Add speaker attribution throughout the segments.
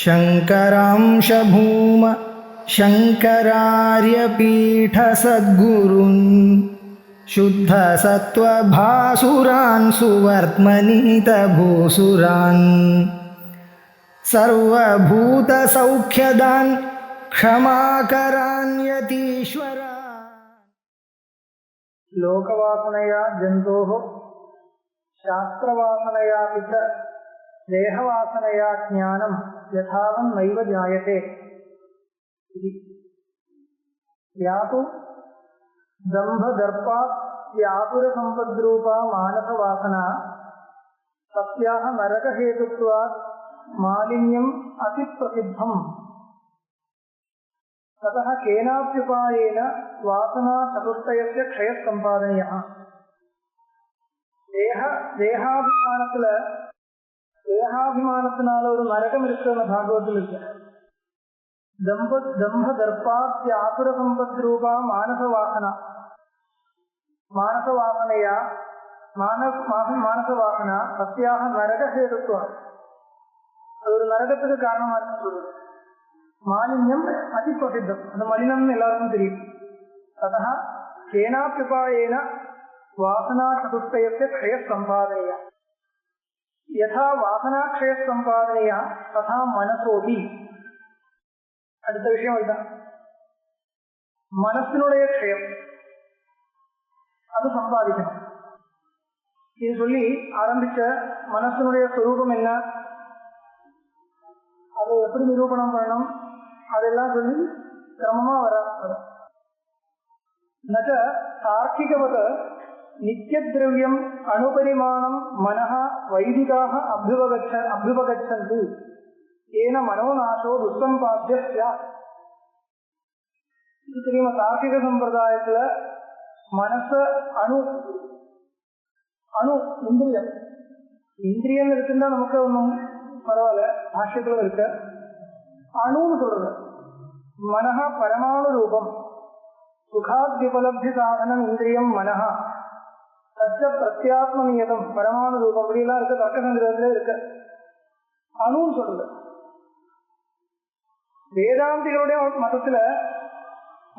Speaker 1: शङ्करांश भूम शङ्करार्यपीठसद्गुरून् शुद्धसत्त्वभासुरान् सुवर्त्मनीतभूसुरान् सर्वभूतसौख्यदान् क्षमाकरान् यतीश्वरान्।
Speaker 2: लोकवासनया जन्तोः शास्त्रवासनयापि च देहवासनया ज्ञानं यथावन्नैव जायते। या तु दम्भदर्पात् व्यापुरसम्पद्रूपा मानसवासना तस्याः नरकहेतुत्वात् मालिन्यम् अतिप्रसिद्धम्। ततः केनाप्युपायेन वासनाचतुष्टयस्य क्षयः सम्पादनीयः। தேகாபிமானத்தினால ஒரு நரகம் இருக்குன்னு பாகவத்தில் இருக்கு. தம்பதர்பாத்யாசுர சம்பத் ரூபா மானசவாசனையா மானசவாசனா சத்தியாக நரக ஹேதுத்துவம். அது ஒரு நரகத்துக்கு காரணமா இருக்கு சொல்றது. மாலின்யம் அதிப்பிரசித்தம், அந்த மலினம்னு எல்லாருக்கும் தெரியும். அத்தः கேனாப்யுபாயேன வாசனா சதுஷ்டயस्य क्षयः सम्पादनीयः। यथा वासनाक्षयः सम्पादनीयः तथा मनसोऽपि. அடுத்த விஷயம் அதுதான், மனசினுடைய க்ஷயம் அது சம்பாதிக்கணும். இது சொல்லி ஆரம்பிச்ச மனசினுடைய ஸ்வரூபம் என்ன, அதை எப்படி நிரூபணம் பண்ணணும், அதெல்லாம் சொல்லி கிரமமா வர நச்ச தார்க்கிகவத நித்யத்ரவ்யம் அணுபரிமாணம் மனஹ வைதிகாக அபியுபகச்சந்தி ஏன மனோநாசோ துஷ்சம்பாத்திய ஸ்யாத். இது தெரியுமா, தார்க்கிக சம்பிரதாயத்துல மனச அணு இந்திரியம் இருக்குன்னா நமக்கு ஒன்றும் பரவாயில்ல, பாஷ்யத்துல இருக்க அணுன்னு சொல்றது. மனஹ பரமாணு ரூபம், சுகாத்யுபலப்தி சாதனம் இந்திரியம் மனஹ சச்ச பிரத்யாத்மநியதம் பரமாணு ரூபம். அப்படியெல்லாம் இருக்க தர்க்க சங்கிரகத்திலே இருக்க அணுன்னு சொல்றது. வேதாந்திகளுடைய மதத்துல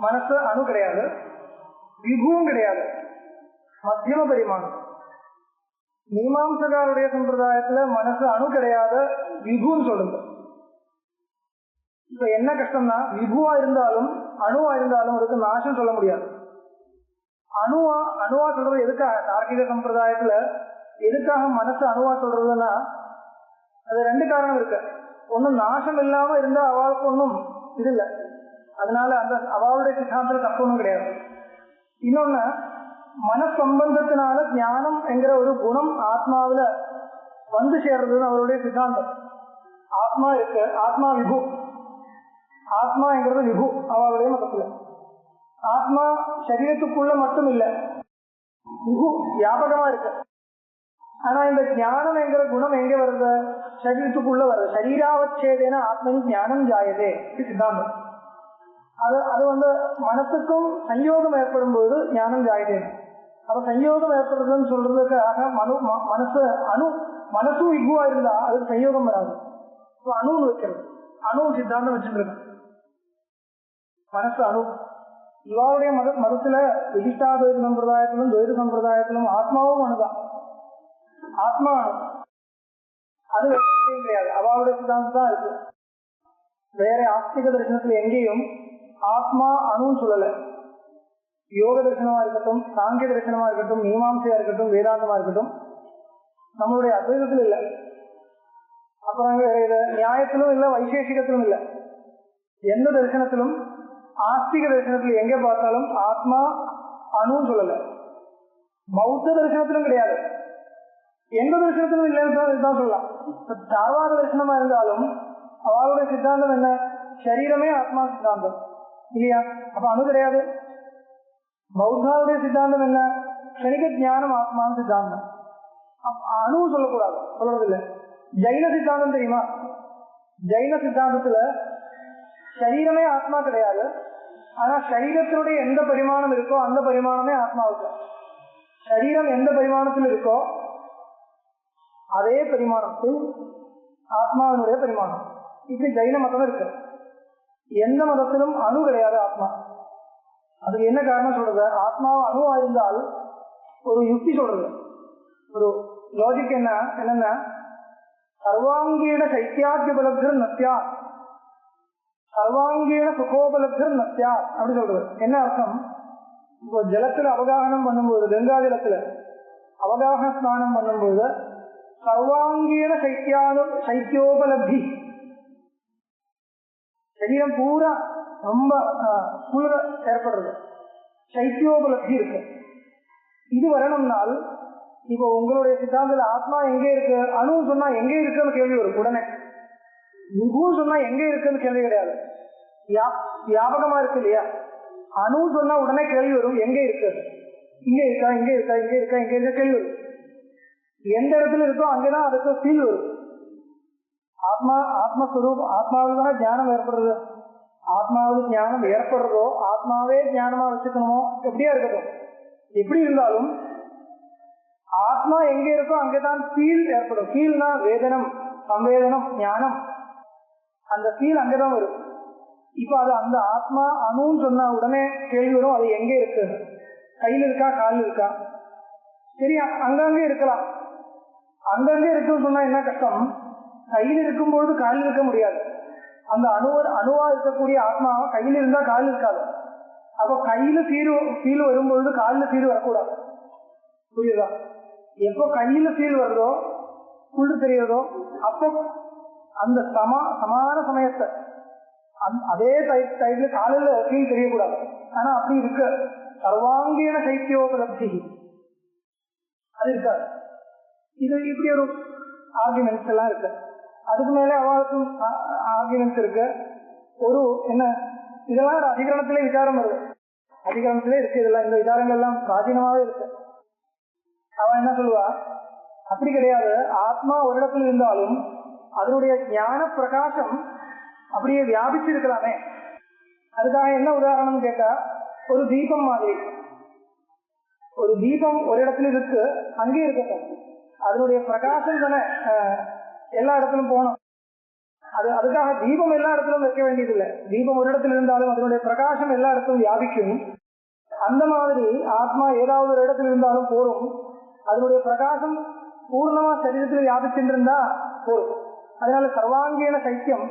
Speaker 2: மனசு அணு கிடையாது, விபுவும் கிடையாது, மத்தியம பரிமாணம். மீமாம்சகாருடைய சம்பிரதாயத்துல மனசு அணு கிடையாது, விபுன்னு சொல்றது. இப்ப என்ன கஷ்டம்னா, விபுவா இருந்தாலும் அணுவா இருந்தாலும் அதுக்கு நாசம் சொல்ல முடியாது. அணுவா சொல்றது எதுக்காக, தார்க்கிக சம்பிரதாயத்துல எதுக்காக மனசு அணுவா சொல்றதுன்னா, அது ரெண்டு காரணம் இருக்கு. ஒண்ணு, நாசம் இல்லாம இருந்தா அவளுக்கு ஒன்றும் இது இல்லை, அதனால அந்த அவளுடைய சித்தாந்தத்துல தப்பு ஒன்றும் கிடையாது. இன்னொன்னு, மனசம்பந்தத்தினால ஞானம் என்கிற ஒரு குணம் ஆத்மாவில வந்து சேர்றதுன்னு அவருடைய சித்தாந்தம். ஆத்மா இருக்கு, ஆத்மா விபு, ஆத்மா என்கிறது விபு அவளுடைய மதத்துல. ஆத்மா சரீரத்துக்குள்ள மட்டும் இல்லை, விபு வியாபகமா இருக்கு. ஆனா இந்த ஞானம் என்கிற குணம் எங்க வருது, சரீரத்துக்குள்ள வருது. சரீராவச்சேதேன ஆத்மனி ஞானம் ஜாயதே சித்தாந்தம். அது வந்து மனசுக்கும் சஞ்சோகம் ஏற்படும் போது ஞானம் ஜாயதே. அப்ப சஞ்சோகம் ஏற்படுறதுன்னு சொல்றதுக்காக மனசும் விபுவா இருந்தா அதுக்கு சஞ்சோகம் வராது. அணுன்னு வைக்கிறது, அணு சித்தாந்தம் வச்சுருக்கேன். மனசு அணு. இவாவுடைய மதத்துல விசிஷ்டாத்வைத சம்பிரதாயத்திலும் துவைத சம்பிரதாயத்திலும் ஆத்மாவும் அணுதான், ஆத்மா அணு. அது கிடையாது, அவளுடைய சித்தாந்தம் தான் இருக்கு. வேற ஆஸ்திக தரிசனத்துல எங்கேயும் ஆத்மா அணுன்னு சொல்லல. யோக தரிசனமா இருக்கட்டும், சாங்கிய தரிசனமா இருக்கட்டும், மீமாம்சையா இருக்கட்டும், வேதாந்தமா இருக்கட்டும், நம்மளுடைய அத்வைதத்தில் இல்லை. அப்புறம் நியாயத்திலும் இல்லை, வைசேஷிகத்திலும் இல்லை. எந்த தரிசனத்திலும், ஆஸ்திக தரிசனத்துல எங்க பார்த்தாலும் ஆத்மா அணுன்னு சொல்லல. பௌத்த தரிசனத்திலும் கிடையாது, எந்த தரிசனத்திலும் இல்லைன்னு தான் சொல்லலாம். சார்வாக தரிசனமா இருந்தாலும் அவளுடைய சித்தாந்தம் என்ன, சரீரமே ஆத்மா சித்தாந்தம் இல்லையா? அப்ப அணு கிடையாது. பௌத்தாவுடைய சித்தாந்தம் என்ன, க்ஷணிக ஞானம் ஆத்மான்னு சித்தாந்தம். அணு சொல்லக்கூடாது, சொல்றது இல்லை. ஜைன சித்தாந்தம் தெரியுமா? ஜைன சித்தாந்தத்துல சரீரமே ஆத்மா கிடையாது, ஆனா சரீரத்தினுடைய எந்த பரிமாணம் இருக்கோ அந்த பரிமாணமே ஆத்மாவுக்கு. சரீரம் எந்த பரிமாணத்தில் இருக்கோ அதே பரிமாணத்தில் ஆத்மாவினுடைய பரிமாணம். இப்படி ஜைன மதம் இருக்கு. எந்த மதத்திலும் அணு கிடையாது ஆத்மா. அதுக்கு என்ன காரணம் சொல்றது? ஆத்மாவை அணுவா இருந்தால் ஒரு யுக்தி சொல்றது, ஒரு லாஜிக் என்னன்னா சர்வாங்கீன சைத்தியாத்யுபலப்தர் நத்தியா, சர்வாங்கீன சுகோபலப்தர் நத்தியா அப்படி சொல்றது. என்ன அர்த்தம்? இப்போ ஜலத்துல அவகாகனம் பண்ணும்போது, கங்கா ஜலத்துல அவகாக ஸ்நானம் பண்ணும்போது சர்வாங்கீன சைத்தியோபலப்தி, சரீரம் பூரா ரொம்ப குளிர ஏற்படுறது, சைத்தியோபலப்தி இருக்கு. இது வரணும்னால் இப்போ உங்களுடைய சித்தாந்தத்தில் ஆத்மா எங்கே இருக்கு, அணு சொன்னா எங்கே இருக்குன்னு கேள்வி வரும் உடனே. நிகுன்னு சொன்னா எங்கே இருக்குன்னு கேள்வி கிடையாது, வியாபகமா இருக்கு இல்லையா? அணு சொன்னா உடனே கேள்வி வரும், எங்கே இருக்கு, இங்க இருக்கா, இங்க இருக்கா, இங்க இருக்கா, இங்க இருக்க கேள்வி வரும். எந்த இடத்துல இருக்கோ அங்கேதான் அதுக்கு ஃபீல் வரும். ஆத்மஸ்வரூபம், ஆத்மாவில் தானே ஞானம் ஏற்படுறது. ஆத்மாவில் ஞானம் ஏற்படுறதோ ஆத்மாவே ஞானமா வச்சுக்கணுமோ எப்படியா இருக்கட்டும், எப்படி இருந்தாலும் ஆத்மா எங்க இருக்கோ அங்கேதான் ஃபீல் ஏற்படும். ஃபீல்னா வேதனம், சம்வேதனம், ஞானம், அந்த ஃபீல் அங்கேதான் வரும். இப்ப அது அந்த ஆத்மா அணுன்னு சொன்னா உடனே கேள்வி வரும், அது எங்க இருக்கு, கையில் இருக்கா, காலில் இருக்கா? சரி, அங்கங்கே இருக்கலாம். அங்கங்கே இருக்குன்னு சொன்னா என்ன கஷ்டம்? கையில் இருக்கும்பொழுது காலில் இருக்க முடியாது. அந்த அணுவா இருக்கக்கூடிய ஆத்மா கையில் இருந்தா காலில் இருக்காது. அப்போ கையில ஃபீல் வரும்பொழுது காலில் ஃபீல் வரக்கூடாது. புரியுதா? எப்போ கையில ஃபீல் வருதோ, குளிர் தெரியுதோ, அப்போ அந்த சமான சமயத்தை அதே டைப்ல காலில் ஃபீல் தெரியக்கூடாது. ஆனா அப்படி இருக்கு, சர்வாங்கீன சைத்தியோபலப்தி அது இருக்காது. இது இப்படி ஒரு ஆர்குமெண்ட்ஸ் எல்லாம் இருக்கு. அதுக்கு மேலே அவளுக்கும் ஆர்குமெண்ட்ஸ் இருக்கு. ஒரு என்ன, இதெல்லாம் ஒரு அதிகரணத்திலே விசாரம் வருது, அதிகரணத்திலே இருக்கு இதெல்லாம். இந்த விசாரங்கள் எல்லாம் பிராச்சீனமாவே இருக்கு. அவன் என்ன சொல்லுவா, அப்படி கிடையாது, ஆத்மா ஒரு இடத்துல இருந்தாலும் அதனுடைய ஞான பிரகாசம் அப்படியே வியாபிச்சு இருக்கலாமே. அதுக்காக என்ன உதாரணம் கேட்டா, ஒரு தீபம் மாதிரி. ஒரு தீபம் ஒரு இடத்துல இருக்கு, அங்கே இருக்கட்டும், அதனுடைய பிரகாசம் தானே எல்லா இடத்திலும் போகணும். அதுக்காக தீபம் எல்லா இடத்திலும் வைக்க வேண்டியதில்லை. தீபம் ஒரு இடத்துல இருந்தாலும் அதனுடைய பிரகாசம் எல்லா இடத்திலும் வியாபிக்கும். அந்த மாதிரி ஆத்மா ஏதாவது ஒரு இடத்துல இருந்தாலும் போரும், அதனுடைய பிரகாசம் பூர்ணமா சரீரத்தில் வியாபிச்சுருந்தா போரும். அதனால சர்வாங்கீன சைத்தியம்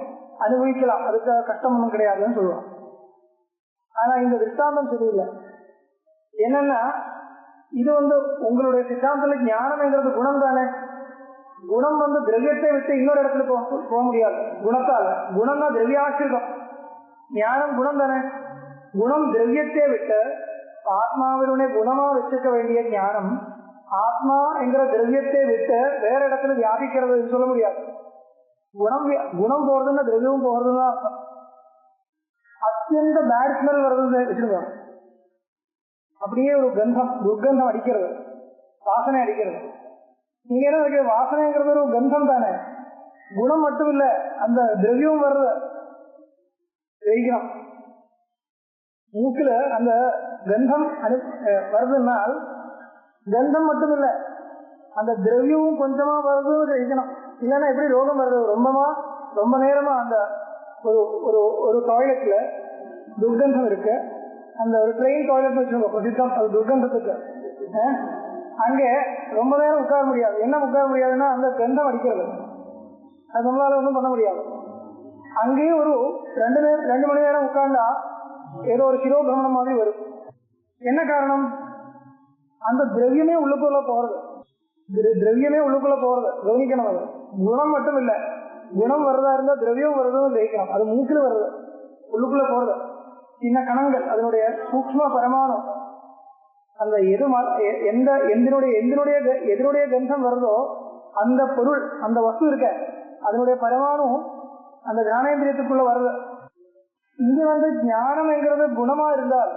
Speaker 2: அனுபவிக்கலாம், அதுக்கு கஷ்டம் ஒன்றும் கிடையாதுன்னு சொல்லுவான். ஆனா இந்த திருஷ்டாந்தம் சரியில்லை. என்னன்னா, இது உங்களுடைய சித்தாந்தத்தில் ஞானம்ங்கிறது குணம் தானே. குணம் திரவியத்தை விட்டு இன்னொரு இடத்துல போக முடியாது குணத்தால. குணம்னா திரவியாசிரியம், ஞானம் குணம் தானே. குணம் திரவியத்தை விட்டு ஆத்மாவினுடைய குணமா வச்சுக்க வேண்டிய ஞானம் ஆத்மா என்கிற திரவியத்தை விட்டு வேற இடத்துல வியாபிக்கிறது சொல்ல முடியாது. குணம் போறதுன்னா திரவியமும் போறதுன்னு அர்த்தம். அத்தியந்த பேட் ஸ்மெல் வருது வச்சிருக்கோம், அப்படியே ஒரு கந்தம், துர்கந்தம் அடிக்கிறது, வாசனை அடிக்கிறது. நீங்க என்ன நினைக்கிற, வாசனைங்கிறது ஒரு கந்தம் தானே, குணம் மட்டும் இல்ல, அந்த திரவியம் வர்றது தெரிவிக்கணும். மூக்குல அந்த கந்தம் வருதுன்னால் கந்தம் மட்டும் இல்ல, அந்த திரவியமும் கொஞ்சமா வருதுன்னு தெரிவிக்கணும். இல்லைன்னா எப்படி ரோகம் வருது? ரொம்ப நேரமா அந்த ஒரு டாய்லெட்ல துர்கந்தம் இருக்கு, அந்த ஒரு ட்ரெயின் டாய்லெட் வச்சுருக்கோம் பிரசித்தம், அது துர்கந்தத்துக்கு. அங்கே ரொம்ப நேரம் உட்கார முடியாது. என்ன உட்கார முடியாதுன்னா அந்த கந்தம் அடிக்கிறது, அது நம்மளால ஒன்றும் பண்ண முடியாது. அங்கேயும் ஒரு 2 மணி நேரம் உட்கார்ந்தா ஏதோ ஒரு சிரோபிரமணம் மாதிரி வரும். என்ன காரணம்? அந்த திரவியமே உள்ளுக்குள்ள போறது, கவனிக்கணும். அது குணம் மட்டும் இல்லை, குணம் வர்றதா இருந்தா திரவியம் வருதுன்னு கிரகிக்கணும். அது மூக்கில் வருது, உள்ளுக்குள்ள போறது சின்ன கணங்கள், அதனுடைய சூக்ஷ்ம பரமாணு. அந்த எதனுடைய கந்தம் வருதோ அந்த பொருள், அந்த வஸ்து இருக்க, அதனுடைய பரமாணு அந்த ஞானேந்திரியத்துக்குள்ள வருது. இங்க ஞானம் என்கிறது குணமா இருந்தால்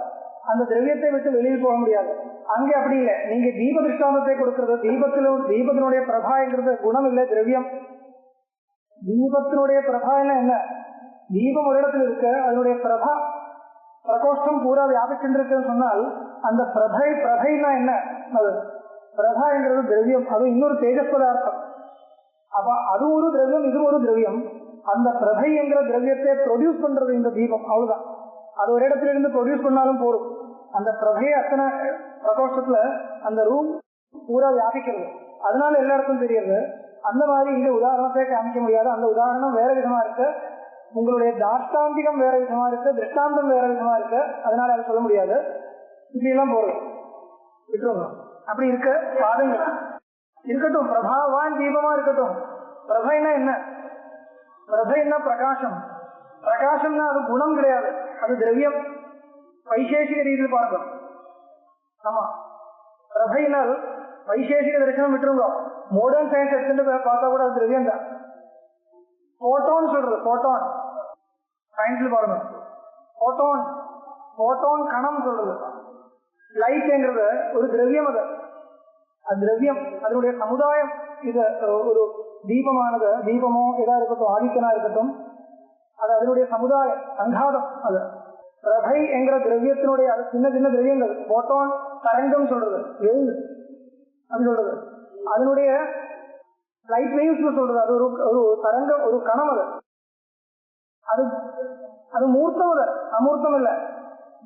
Speaker 2: அந்த திரவியத்தை விட்டு வெளியில் போக முடியாது. அங்கே அப்படி இல்லை. நீங்க தீப திருஷ்டாந்தத்தை கொடுக்கிறது, தீபத்தினுடைய பிரபாங்கிறது குணம் இல்லை, திரவியம். தீபத்தினுடைய பிரபா என்ன? தீபம் ஒரு இடத்துல இருக்கு, அதனுடைய பிரபா பிரகோஷ்டம் பூரா வியாபிச்சுருக்குன்னு சொன்னால் அந்த பிரபைனா என்ன? அது பிரபாங்கிறது திரவியம், அது இன்னொரு தேஜஸ் பதார்த்தம். அப்ப அது ஒரு திரவியம், இது ஒரு திரவியம். அந்த பிரபை என்கிற திரவியத்தை ப்ரொடியூஸ் பண்றது இந்த தீபம், அவ்வளவுதான். அது ஒரு இடத்துல இருந்து ப்ரொடியூஸ் பண்ணாலும் போதும். அந்த பிரபையை அத்தனை பிரகோஷத்துல அந்த ரூம் பூரா வியாபிக்கிறது, அதனால எல்லா இடத்தும் தெரியுது. அந்த மாதிரி இங்க உதாரணத்தை காமிக்க முடியாது. அந்த உதாரணம் வேற விதமா இருக்கு, உங்களுடைய தாஷ்டாந்திகம் வேற விதமா இருக்கு, திருஷ்டாந்தம் வேற விதமா இருக்கு, அதனால அதை சொல்ல முடியாது. இப்படி எல்லாம் போறது விட்டுருங்க. அப்படி இருக்க பாதங்கள் இருக்கட்டும், பிரபாவான் தீபமா இருக்கட்டும். பிரபைனா என்ன? பிரபைன்னா பிரகாசம். பிரகாசம்னா அது குணம் கிடையாது, அது திரவியம். வைசேஷிக ரீதியில் பாருங்க. ஆமா, பிரபைனால் வைசேஷிக தரிசனம் விட்டுருங்க. மாடர்ன் சயின்ஸ் எடுத்துட்டு பார்த்தா கூட அது திரவியம் தான். போட்டோன் சொல்றது, போட்டோன் சயின்ஸ்ல பாருங்க. போட்டோன் போட்டோன் கணம் சொல்றது. லைட்ங்கிறது ஒரு திரவியம், அது திரவியம், அதனுடைய சமுதாயம். இது ஒரு தீபமானது, தீபமோ எதா இருக்கட்டும், ஆதித்தனா இருக்கட்டும், அது அதனுடைய சமுதாயம், சங்காதம். அது பிரபை என்கிற திரவியத்தினுடைய அது சின்ன சின்ன திரவியங்கள். போட்டோன் தரங்கம் சொல்றது, வெயில் அது சொல்றது, அதனுடைய லைட் வேவ்ஸ் சொல்றது. அது ஒரு தரங்கம், ஒரு கணம். அது அது மூர்த்தம், அது அமூர்த்தம் இல்ல,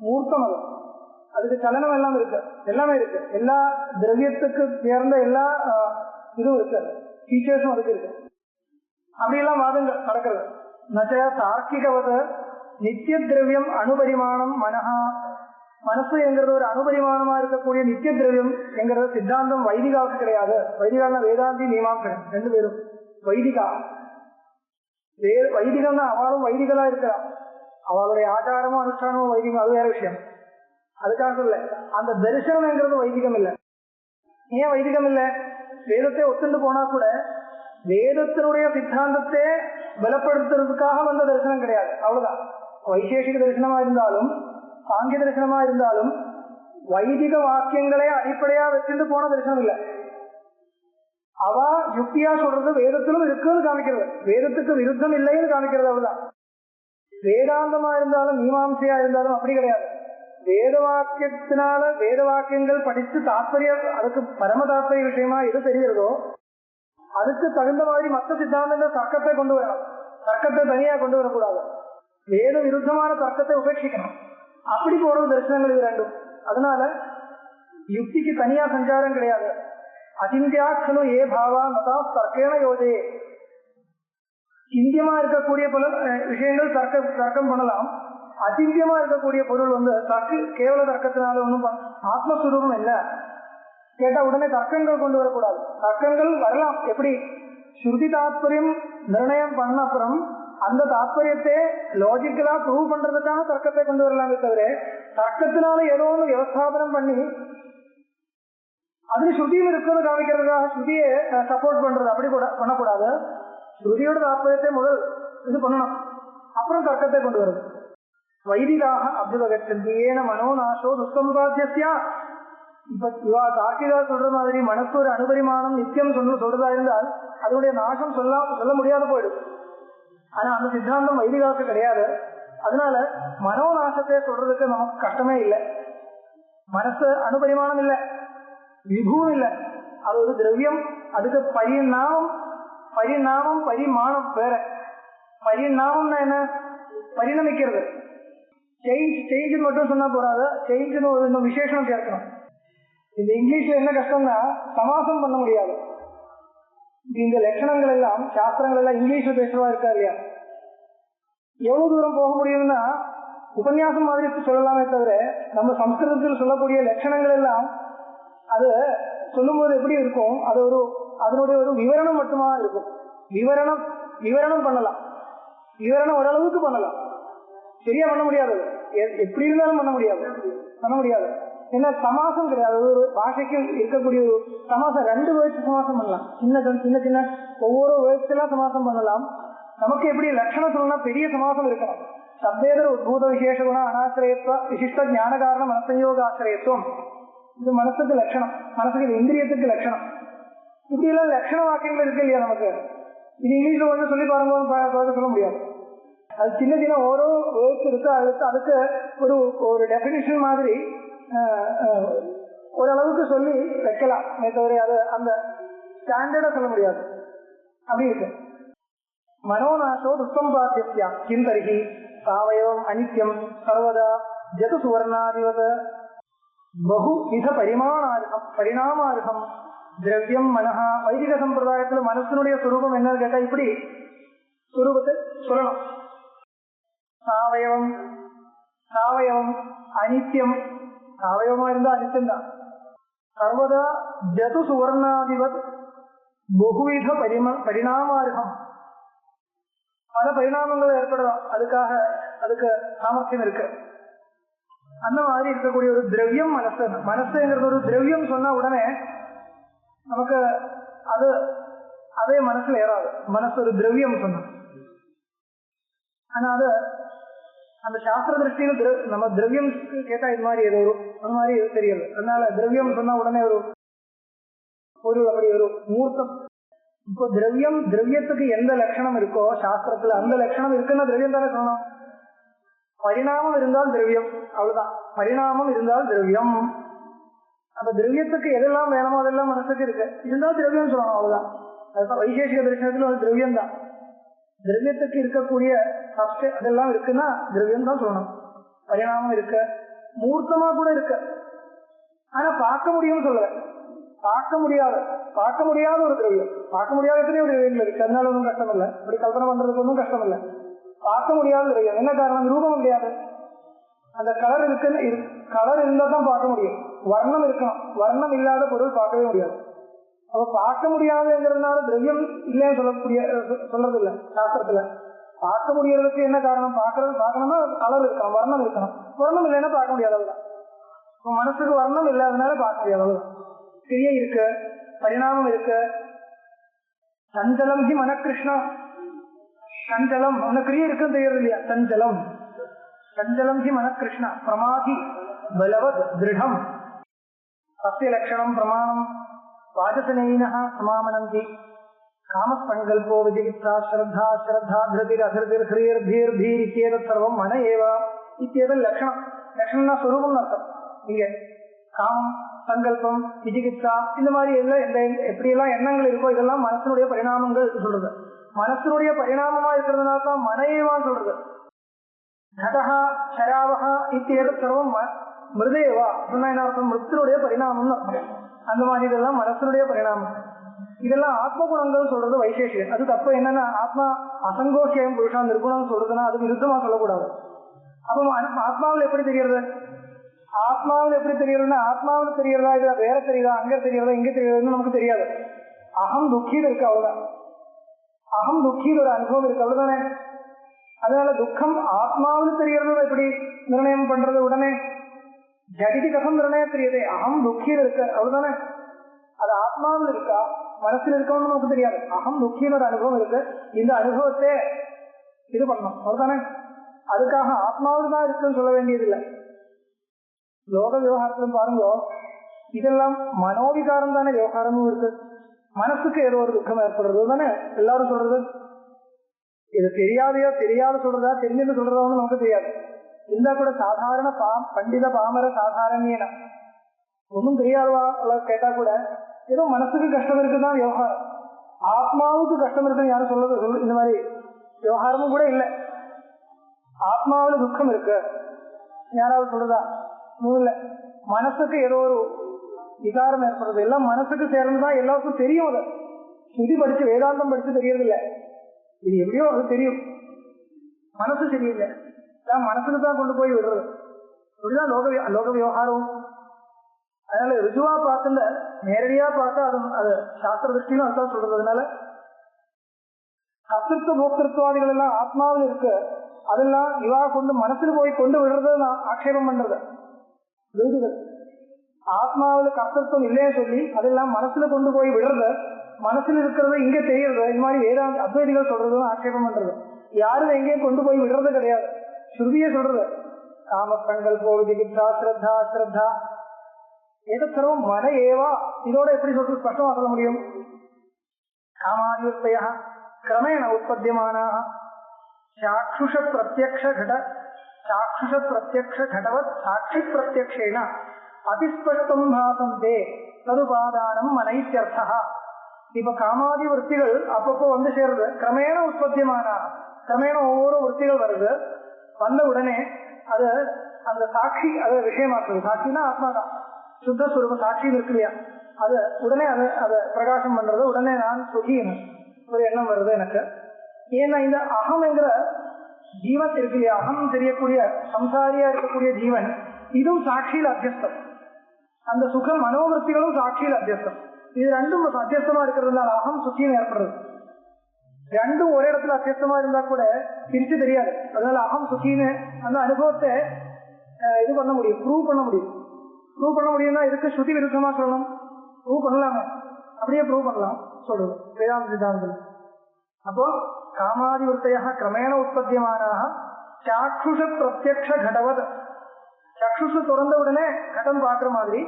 Speaker 2: மூர்த்தம். அது அதுக்கு சலனம் எல்லாம் இருக்கு, எல்லாமே இருக்கு. எல்லா திரவியத்துக்கு சேர்ந்த எல்லா இதுவும் இருக்கு, ஃபீச்சர்ஸும் அதுக்கு இருக்கு. அப்படியெல்லாம் வாதங்கள் நடக்கிறது. நச்ச தார்க்கிகவது நித்திய திரவியம் அணுபரிமாணம் மனஹா. மனசு என்கிறது ஒரு அணுபரிமாணமா இருக்கக்கூடிய நித்திய திரவியம் என்கிறது சித்தாந்தம் வைதிகாவுக்கு கிடையாது. வைதிகான வேதாந்தி மீமாம்சகன் ரெண்டு பேரும் வைதிகா. வைதிகம்னா அவளும் வைதிகளா இருக்கிறான், அவளுடைய ஆச்சாரமும் அனுஷ்டானமும் வைதிகம், அது வேற விஷயம். அதுக்காக சொல்ல, அந்த தரிசனம் என்கிறது வைதிகம் இல்லை. ஏன் வைதிகம் இல்லை? வேதத்தை ஒத்துண்டு போனா கூட வேதத்தினுடைய சித்தாந்தத்தை பலப்படுத்துறதுக்காக வந்த தரிசனம் கிடையாது, அவ்வளவுதான். வைசேஷிக தரிசனமா இருந்தாலும் சாங்கிய தரிசனமா இருந்தாலும் வைதிக வாக்கியங்களே அடிப்படையா வச்சுட்டு போன தரிசனம் இல்லை. அவ யுக்தியா சொல்றது வேதத்திலும் இருக்குன்னு காமிக்கிறது, வேதத்துக்கு விருத்தம் இல்லைன்னு காமிக்கிறது, அவ்வளவுதான். வேதாந்தமா இருந்தாலும் மீமாம்சையா இருந்தாலும் அப்படி கிடையாது. வேத வாக்கியத்தினால வேத வாக்கியங்கள் படித்து தாற்பயம், அதுக்கு பரம தாற்பய விஷயமா எது தெரிகிறதோ அதுக்கு தகுந்த மாதிரி மற்ற சித்தாந்தங்கள் தர்க்கத்தை கொண்டு வரணும். தர்க்கத்தை தனியா கொண்டு வரக்கூடாது, வேத விருத்தமான தர்க்கத்தை உபேட்சிக்கணும். அப்படி போறது தரிசனங்கள் இது ரெண்டும். அதனால யுக்திக்கு தனியா சஞ்சாரம் கிடையாது. அசிந்தியாட்சணு ஏ பாவா மதா தர்க்கேன யோஜே. சிந்தியமா இருக்கக்கூடிய பல விஷயங்கள் தர்க்கம் பண்ணலாம். அசிந்தியமா இருக்கக்கூடிய பொருள் கேவல தர்க்கத்தினால ஒன்றும் ஆத்மஸ்வரூபம் என்ன கேட்டா உடனே தர்க்கங்கள் கொண்டு வரக்கூடாது. தர்க்கங்கள் வரலாம், எப்படி ஸ்ருதி தாத்பரியம் நிர்ணயம் பண்ண அப்புறம் அந்த தாத்பரியத்தை லாஜிக்கலா ப்ரூவ் பண்றதுக்கான தர்க்கத்தை கொண்டு வரலாமே தவிர தர்க்கத்தினால ஏதோ ஒன்று விவஸ்தாபனம் பண்ணி அது ஸ்ருதியும் இருக்குன்னு காமிக்கிறதுக்காக ஸ்ருதியை சப்போர்ட் பண்றது அப்படி கூட பண்ணக்கூடாது. ஸ்ருதியோட தாத்பரியத்தை முதல் இது பண்ணணும், அப்புறம் தர்க்கத்தை கொண்டு வருது. வைதிகாக அபிவகச்சந்தி ஏன மனோநாசோ துஷ்சம்பாத்தியா. இப்ப இவா தார்க்கிகா சொல்ற மாதிரி மனசு ஒரு அணுபரிமாணம் நித்தியம் சொல்றதா இருந்தால் அதனுடைய நாசம் சொல்ல முடியாத போயிடும். ஆனா அந்த சித்தாந்தம் வைதிகாவுக்கு கிடையாது. அதனால மனோநாசத்தை சொல்றதுக்கு நமக்கு கஷ்டமே இல்லை. மனசு அணுபரிமாணம் இல்லை, விபுவும் இல்லை, அது ஒரு திரவியம். அதுக்கு பரிணாமம் பரிமாணம் வேற. பரிணாமம்னா என்ன? பரிணமிக்கிறது. சேஞ்ச் மட்டும் சொன்னா போறாது, சேஞ்சுன்னு ஒரு இன்னும் விசேஷம் சேர்க்கணும். இந்த இங்கிலீஷ்ல என்ன கஷ்டம்னா சமாசம் பண்ண முடியாது. இந்த லட்சணங்கள் எல்லாம் சாஸ்திரங்கள் எல்லாம் இங்கிலீஷ்ல பேசுறவா இருக்கா இல்லையா? எவ்வளவு தூரம் போக முடியும்னா உபன்யாசம் மாதிரி சொல்லலாமே தவிர நம்ம சம்ஸ்கிருதத்தில் சொல்லக்கூடிய லட்சணங்கள் எல்லாம் அது சொல்லும் போது எப்படி இருக்கும், அது அதனுடைய ஒரு விவரணம் மட்டுமா இருக்கும். விவரணம் பண்ணலாம், விவரணம் ஓரளவுக்கு பண்ணலாம், சரியா பண்ண முடியாது. எப்படி இருந்தாலும் பண்ண முடியாது. ஏன்னா சமாசம் கிடையாது. ஒரு பாஷைக்கு இருக்கக்கூடிய ஒரு சமாசம், 2 வேர்ட்ஸ் சமாசம் பண்ணலாம். சின்ன சின்ன ஒவ்வொரு வேர்ட்ஸ் எல்லாம் சமாசம் பண்ணலாம். நமக்கு எப்படி லட்சணம் சொல்லலாம், பெரிய சமாசம் இருக்கணும். சப்தேதர உத்பூத விசேஷ குண அனாசிரயத்துவ விசிஷ்ட ஞான காரண மனசயோக ஆசிரியத்துவம், இது மனசுக்கு லட்சணம், மனசுக்கு இந்திரியத்துக்கு லட்சணம். இப்படி எல்லாம் லட்சண வாக்கியங்கள் இருக்கு இல்லையா நமக்கு? இது இங்கிலீஷ்ல வந்து சொல்லி பாருங்க சொல்ல முடியாது. அது சின்ன ஓரோ வேர்ட்ஸ் இருக்கு, அதுக்கு ஒரு டெபினிஷன் மாதிரி ஓரளவுக்கு சொல்லி வைக்கலாம், தவிர அது அந்த ஸ்டாண்டர்டா சொல்ல முடியாது. அப்படி இருக்கு. மனோநாசோ துஷ்சம்பாத்திய கிம் தர்ஹி சாவயவம் அனித்யம் சர்வதா ஜது சுவர்ணாதிவத பகுவித பரிணாமார்ஹம் திரவியம் மனஹா. வைதிக சம்பிரதாயத்துல மனசனுடைய சுரூபம் என்னன்னு கேட்டா இப்படி சுரூபத்தை சொல்லணும். சாவயவம் சாவயவம் அனித்யம், சாவயவமா இருந்தா அனித்யம் தான். சர்வதா ஜது சுவர்ணாதிவத் பகுவித பரிணாமார்ஹம், பல பரிணாமங்கள் ஏற்படலாம், அதுக்கு சாமர்த்தியம் இருக்கு. அந்த மாதிரி இருக்கக்கூடிய ஒரு திரவியம் மனசு. மனசுங்கிறது ஒரு திரவியம் சொன்னா உடனே நமக்கு அதே மனசுல ஏறாது. மனசு ஒரு திரவியம் சொன்ன, ஆனா அது அந்த சாஸ்திர திருஷ்டியில நம்ம திரவியம் கேட்டா இது மாதிரி ஏதோ அந்த மாதிரி தெரியுது. அதனால திரவியம் சொன்னா உடனே ஒரு அப்படி ஒரு மூர்த்தம். இப்போ திரவியத்துக்கு எந்த லட்சணம் இருக்கோ சாஸ்திரத்துல அந்த லட்சணம் இருக்குன்னா திரவியம் தானே சொல்லணும். பரிணாமம் இருந்தால் திரவியம், அவ்வளவுதான். பரிணாமம் இருந்தால் திரவியம். அந்த திரவியத்துக்கு எதெல்லாம் வேணுமோ அதெல்லாம் மனசுக்கு இருக்கு, இருந்தால் திரவியம் சொல்லணும், அவ்வளவுதான். அதுதான் வைசேஷிக தரிசனத்துல ஒரு திரவியம் தான். திரவியத்துக்கு இருக்கக்கூடிய அதெல்லாம் இருக்குன்னா திரவியம் தான் சொல்லணும். பரிணாமம் இருக்கு, மூர்த்தமா கூட இருக்கு, ஆனா பார்க்க முடியும்னு சொல்ல. பார்க்க முடியாத ஒரு திரவியம், பார்க்க முடியாத எத்தனையோ திரவியங்கள் இருக்கு, அதனால ஒன்றும் கஷ்டம் இல்லை. அப்படி கல்பனை பண்றதுக்கு ஒன்றும் கஷ்டம் இல்லை. பார்க்க முடியாத திரவியம் என்ன காரணம்? ரூபம் கிடையாது. அந்த கலர் இருக்குன்னு கலர் இருந்தா தான் பார்க்க முடியும். வர்ணம் இருக்கணும், வர்ணம் இல்லாத பொருள் பார்க்கவே முடியாது. அப்ப பார்க்க முடியாதுங்கிறதுனால திரவியம் இல்லைன்னு சொல்றது இல்லை சாஸ்திரத்துல. பார்க்க முடியறதுக்கு என்ன காரணம்? பார்க்கணும்னா கலர் இருக்கணும், வர்ணம் இருக்கணும். வர்ணம் இல்லைன்னா பார்க்க முடியாதவங்க. மனசுக்கு வர்ணம் இல்லாதனால பார்க்க முடியாதவங்க. கிரியை இருக்கு, பரிணாமம் இருக்கு. சஞ்சலம் ஹி மனகிருஷ்ணா, சஞ்சலம் உனக்கு கிரியை இருக்குன்னு தெரியாது இல்லையா? சஞ்சலம் ஹி மனகிருஷ்ணா பிரமாதி பலவத் திருடம் சத்திய லட்சணம் பிரமாணம் வாஜசனேயினஹ சமாமனந்தி காமசங்கல்போ விஜிகித்சா ஸ்ரத்தா ஸ்ரத்தா திருதிர் அதிருதிர் ஹ்ரீர் தீர் தீர் இத்தியேதத் சர்வம் மன ஏவ இத்தியேதத் லட்சணம். லட்சணம்னா சுரூபம் அர்த்தம். இங்க காமம், சங்கல்பம், விஜிகித்சா இந்த மாதிரி எப்படியெல்லாம் எண்ணங்கள் இருக்கோ இதெல்லாம் மனசனுடைய பரிணாமங்கள் சொல்றது. மனசனுடைய பரிணாமமா இருக்கிறதுனால தான் மன ஏவான்னு சொல்றது. கடஹா ஷராவஹா இத்தியேதத் சர்வம் மிருதேவா சொன்னா என்ன அர்த்தம்? மிருத்தினுடைய பரிணாமம்னு அர்த்தம். அந்த மாதிரி இதெல்லாம் மனசனுடைய பரிணாமம். இதெல்லாம் ஆத்ம குணங்கள் சொல்றது வைசேஷியம். அது தப்பு. என்னன்னா ஆத்மா அசங்கோஷியம் புருஷா நிர்குணம் சொல்றதுன்னா அது விருத்தமா சொல்லக்கூடாது. அப்போ ஆத்மாவில் எப்படி தெரியறது? ஆத்மாவில் எப்படி தெரியறதுன்னா ஆத்மாவில் தெரியறதா, இதுல வேற தெரியுதா, அங்க தெரியறதா, இங்க தெரியறதுன்னு நமக்கு தெரியாது. அகம் துக்கீது இருக்கு, அவ்வளவுதான். அகம் துக்கீது ஒரு அனுபவம் இருக்கு, அவ்வளவுதானே. அதனால துக்கம் ஆத்மாவில் தெரியறது எப்படி நிர்ணயம் பண்றது? உடனே ஜடிதி கசம் நிர்ணயம் தெரியுது. அகம் துக்கீது இருக்கு, அவ்வளவுதானே. அது ஆத்மாவில் இருக்கா மனசுல இருக்கணும்னு நமக்கு தெரியாது. அகம் துக்கின்னு ஒரு அனுபவம் இருக்கு, இந்த அனுபவத்தை இது பண்ணணும், அவ்வளவுதானே. அதுக்காக ஆத்மாவில் தான் இருக்குன்னு சொல்ல வேண்டியது இல்லை. லோக விவகாரத்திலும் பாருங்க, இதெல்லாம் மனோவிகாரம் தானே விவகாரமும் இருக்கு. மனசுக்கு ஏதோ ஒரு துக்கம் ஏற்படுறது தானே எல்லாரும் சொல்றது. இது தெரியாத சொல்றதா தெரிஞ்சுன்னு சொல்றதான்னு நமக்கு தெரியாது. இந்த கூட சாதாரண பண்டித பாமர சாதாரண ஒன்றும் தெரியாதவா கேட்டா கூட ஏதோ மனசுக்கு கஷ்டம் இருக்குதான் விவகாரம். ஆத்மாவுக்கு கஷ்டம் இருக்குன்னு யாரும் சொல்றது இந்த மாதிரி விவகாரமும் கூட இல்லை. ஆத்மாவில் துக்கம் இருக்கு யாராவது சொல்றதா? இல்லை. மனசுக்கு ஏதோ ஒரு விகாரம் ஏற்படுறது எல்லாம் மனசுக்கு சேர்ந்துதான் எல்லாருக்கும் தெரியும். அதை சுதி படிச்சு வேதாந்தம் படிச்சு தெரியறது இல்லை. இது எப்படியோ அது தெரியும். மனசு சரியில்லை, மனசுக்கு தான் கொண்டு போய் விடுறது. இப்படிதான் லோக விவகாரம். அதனால ருஜுவா பார்த்துல நேரடியா பார்த்தா அது சாஸ்திர திருஷ்டிலும் அதுதான் சொல்றது. அதனால கர்த்திருவ போக்திருவாதிகள் எல்லாம் ஆத்மாவில் இருக்கு, அதெல்லாம் இவா கொண்டு மனசுல போய் கொண்டு விடுறது நான் ஆட்சேபம் பண்றது. ஆத்மாவில் கர்த்தத்துவம் இல்லைன்னு சொல்லி அதெல்லாம் மனசுல கொண்டு போய் விடுறது, மனசுல இருக்கிறது இங்க தெரியறது. இது மாதிரி வேதாந்த அத்வைதிகள் சொல்றதும் ஆட்சேபம் பண்றது. யாரும் எங்கேயும் கொண்டு போய் விடுறது கிடையாது. ஸ்ருதியே சொல்றது காம சங்கல்போ விஜிகித்சா ஸ்ரத்தா ஸ்ரத்தா ஏதற்சர்வம் மன ஏவா. இதோட எப்படி சொல்றது ஸ்பஷ்டமா சொல்ல முடியும்? காமாதிவர்த்தய கிரமேண உற்பத்தியமானாக சாட்சுஷ பிரத்யக்ஷ கடவத் சாட்சி பிரத்யக்ஷேன அதிஸ்பஷ்டம் பாசந்தே ததுபாதானம் மனைத்யர்த்தः இப்ப காமாதி விற்த்திகள் அப்பப்போ வந்து சேருது, கிரமேண உற்பத்தியமான கிரமேண ஒவ்வொரு விற்த்திகள் வருது. வந்த உடனே அது அந்த சாட்சி அதை விஷயமாக்குது. சாட்சினா ஆத்மா தான், சுத்த சுரூப சாட்சின்னு இருக்கு இல்லையா, அது உடனே அதை பிரகாசம் பண்றது. உடனே நான் சுகின்னு ஒரு எண்ணம் வருது எனக்கு. ஏன்னா இந்த அகம் என்கிற ஜீவன் இருக்கு இல்லையா, அகம் தெரியக்கூடிய சம்சாரியா இருக்கக்கூடிய ஜீவன், இதுவும் சாட்சியில் அத்தியஸ்தம். அந்த சுக மனோவிற்த்திகளும் சாட்சியில் அத்தியஸ்தம். இது ரெண்டும் அத்தியஸ்தமா இருக்கிறதுனால அகம் சுகின்னு ஏற்படுறது. ரெண்டும் ஒரே இடத்துல அத்தியஸ்தமா இருந்தா கூட பிரிச்சு தெரியாது. அதனால அகம் சுகின்னு அந்த அனுபவத்தை இது பண்ண முடியும், ப்ரூவ் பண்ண முடியும். ப்ரூவ் பண்ண முடியும்னா இதுக்கு ஸ்ருதி விருத்தமா சொல்லணும், ப்ரூவ் பண்ணலாமே, அப்படியே ப்ரூவ் பண்ணலாம் சொல்றது வேதாந்த சித்தாந்தம். அப்போ காமாதி விற்த்தையாக கிரமேண உற்பத்தியமானாக சாட்சுஷ பிரத்யக்ஷ கடவத், சக்ஷுஷு திறந்த உடனே கடம் பார்க்குற மாதிரி.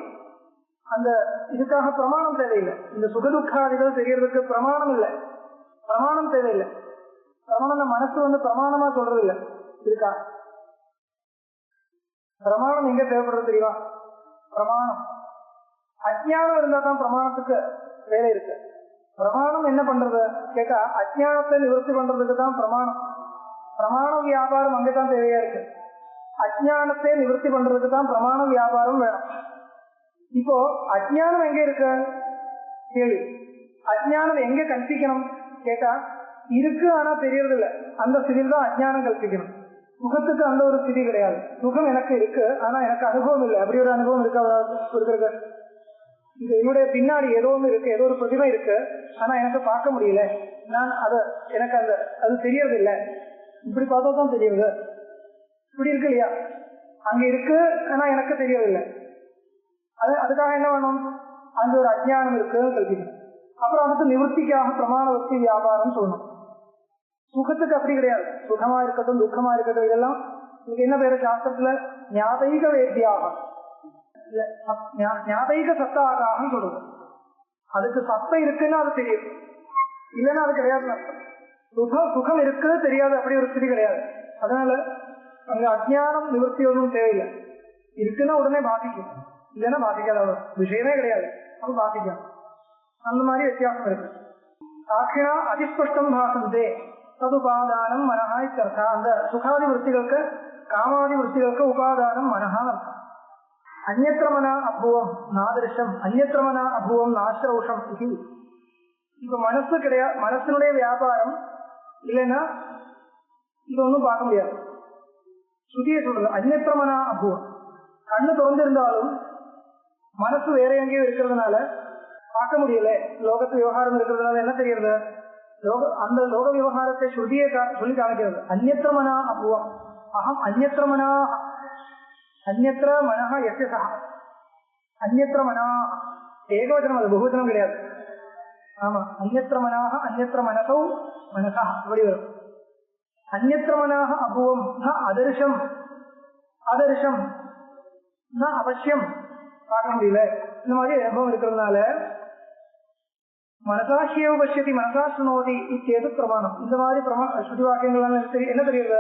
Speaker 2: அந்த இதுக்காக பிரமாணம் தேவையில்லை. இந்த சுகதுக்காதிகள் தெரியறதுக்கு பிரமாணம் இல்லை, பிரமாணம் தேவையில்லை. பிரமாணம் மனசு வந்து பிரமாணமா சொல்றது இல்லை. இருக்கா பிரமாணம் எங்க தேவைப்படுறது தெரியுமா? பிரமாணம் அஜ்ஞானம் இருந்தா தான் பிரமாணத்துக்கு வேலை இருக்கு. பிரமாணம் என்ன பண்றது கேட்டா அஜ்ஞானத்தை நிவர்த்தி பண்றதுக்கு தான் பிரமாணம். பிரமாண வியாபாரம் அங்கதான் தேவையா இருக்கு. அஜ்ஞானத்தை நிவர்த்தி பண்றதுக்கு தான் பிரமாண வியாபாரம் வேணும். இப்போ அஜ்ஞானம் எங்க இருக்கு கேள்வி. அஜ்ஞானம் எங்க கற்பிக்கணும் கேட்டா இருக்கு, ஆனா தெரியறது இல்லை. அந்த ஸ்திதியில் தான் அஜ்ஞானம் கற்பிக்கணும். சுகத்துக்கு அந்த ஒரு ஸ்திதி கிடையாது. சுகம் எனக்கு இருக்கு, ஆனா எனக்கு அனுபவம் இல்லை. அப்படி ஒரு அனுபவம் இருக்கா இருக்கிறது? இது என்னுடைய பின்னாடி ஏதோ ஒன்று இருக்கு, ஏதோ ஒரு பிரதிமை இருக்கு, ஆனா எனக்கு பார்க்க முடியல. நான் எனக்கு அது தெரியறது இல்லை. இப்படி பார்த்தா தான் தெரியுது. இப்படி இருக்கு இல்லையா, அங்க இருக்கு, ஆனா எனக்கு தெரியறதில்லை. அதுக்காக என்ன வேணும்? அங்க ஒரு அஜ்ஞானம் இருக்குன்னு கல்பிக்கணும். அப்புறம் அதுக்கு நிவர்த்திக்காக பிரமாண வர்த்தி வியாபாரம் சொல்லணும். சுகத்துக்கு அப்படி கிடையாது. சுகமா இருக்கட்டும் துக்கமா இருக்கட்டும் இதெல்லாம் இதுக்கு என்ன பேரு சாஸ்திரத்துல ஞாதைக வேத்தியாக, ஞாதைக சத்தாகான்னு சொல்றது. அதுக்கு சத்தை இருக்குன்னு அது தெரியும், இல்லைன்னா அது கிடையாது. சுகம் இருக்கு தெரியாது, அப்படி ஒரு ஸ்திதி கிடையாது. அதனால அங்க அஜ்ஞானம் நிவர்த்தி ஒன்றும் தேவையில்லை. இருக்குன்னா உடனே பாதிக்கும், இல்லைன்னா பாதிக்காத விஷயமே கிடையாது, அப்ப பாதிக்கும். அந்த மாதிரி வித்தியாசம் இருக்கு. சாட்சினா அதிஸ்பஷ்டம் பாசந்தே ததுபாதானம் மனஹா இத்தர்த்தா. அந்த சுகாதி விற்த்திகளுக்கு காமாதி விற்த்திகளுக்கு உபாதானம் மனஹா அர்த்தம். அந்யத்ரமனா அபுவம் நாதிருஷம் அந்யத்ரமனா அபுவம் நாஸ்ரௌஷம் இது. இப்ப மனசு கிடையாது, மனசனுடைய வியாபாரம் இல்லைன்னா இது ஒன்றும் பார்க்க முடியாது. சுதியை சொல்றது அந்யத்ரமனா அபுவம். கண்ணு திறந்திருந்தாலும் மனசு வேற எங்கேயும் இருக்கிறதுனால பார்க்க முடியல. லோகத்து விவகாரம் இருக்கிறதுனால என்ன தெரிகிறது? அந்த லோக விவகாரத்தை ஸ்ருதியை சொல்லி காமிக்கிறது. அந்யத்ரமனா அபுவம் அகம் அந்யத்ரமனா அந்யத்ர மனஹா எஸ்ய அந்யத்ர மனா ஏகவச்சனம், அது பகுவச்சனம் கிடையாது. ஆமா, அந்யத்ர மனாக அந்யத்ர மனசௌ மனசா இப்படி வரும். அந்யத்ர மனாக அபுவம் அதர்ஷம் அதர்ஷம் அவசியம் பார்க்க முடியல. இந்த மாதிரி அனுபவம் இருக்கிறதுனால மனசாட்சியோ பசியதி மனசா சுனோதி இத்தேது பிரமாணம். இந்த மாதிரி ஸ்ருதி வாக்கியங்கள் என்ன தெரியுது?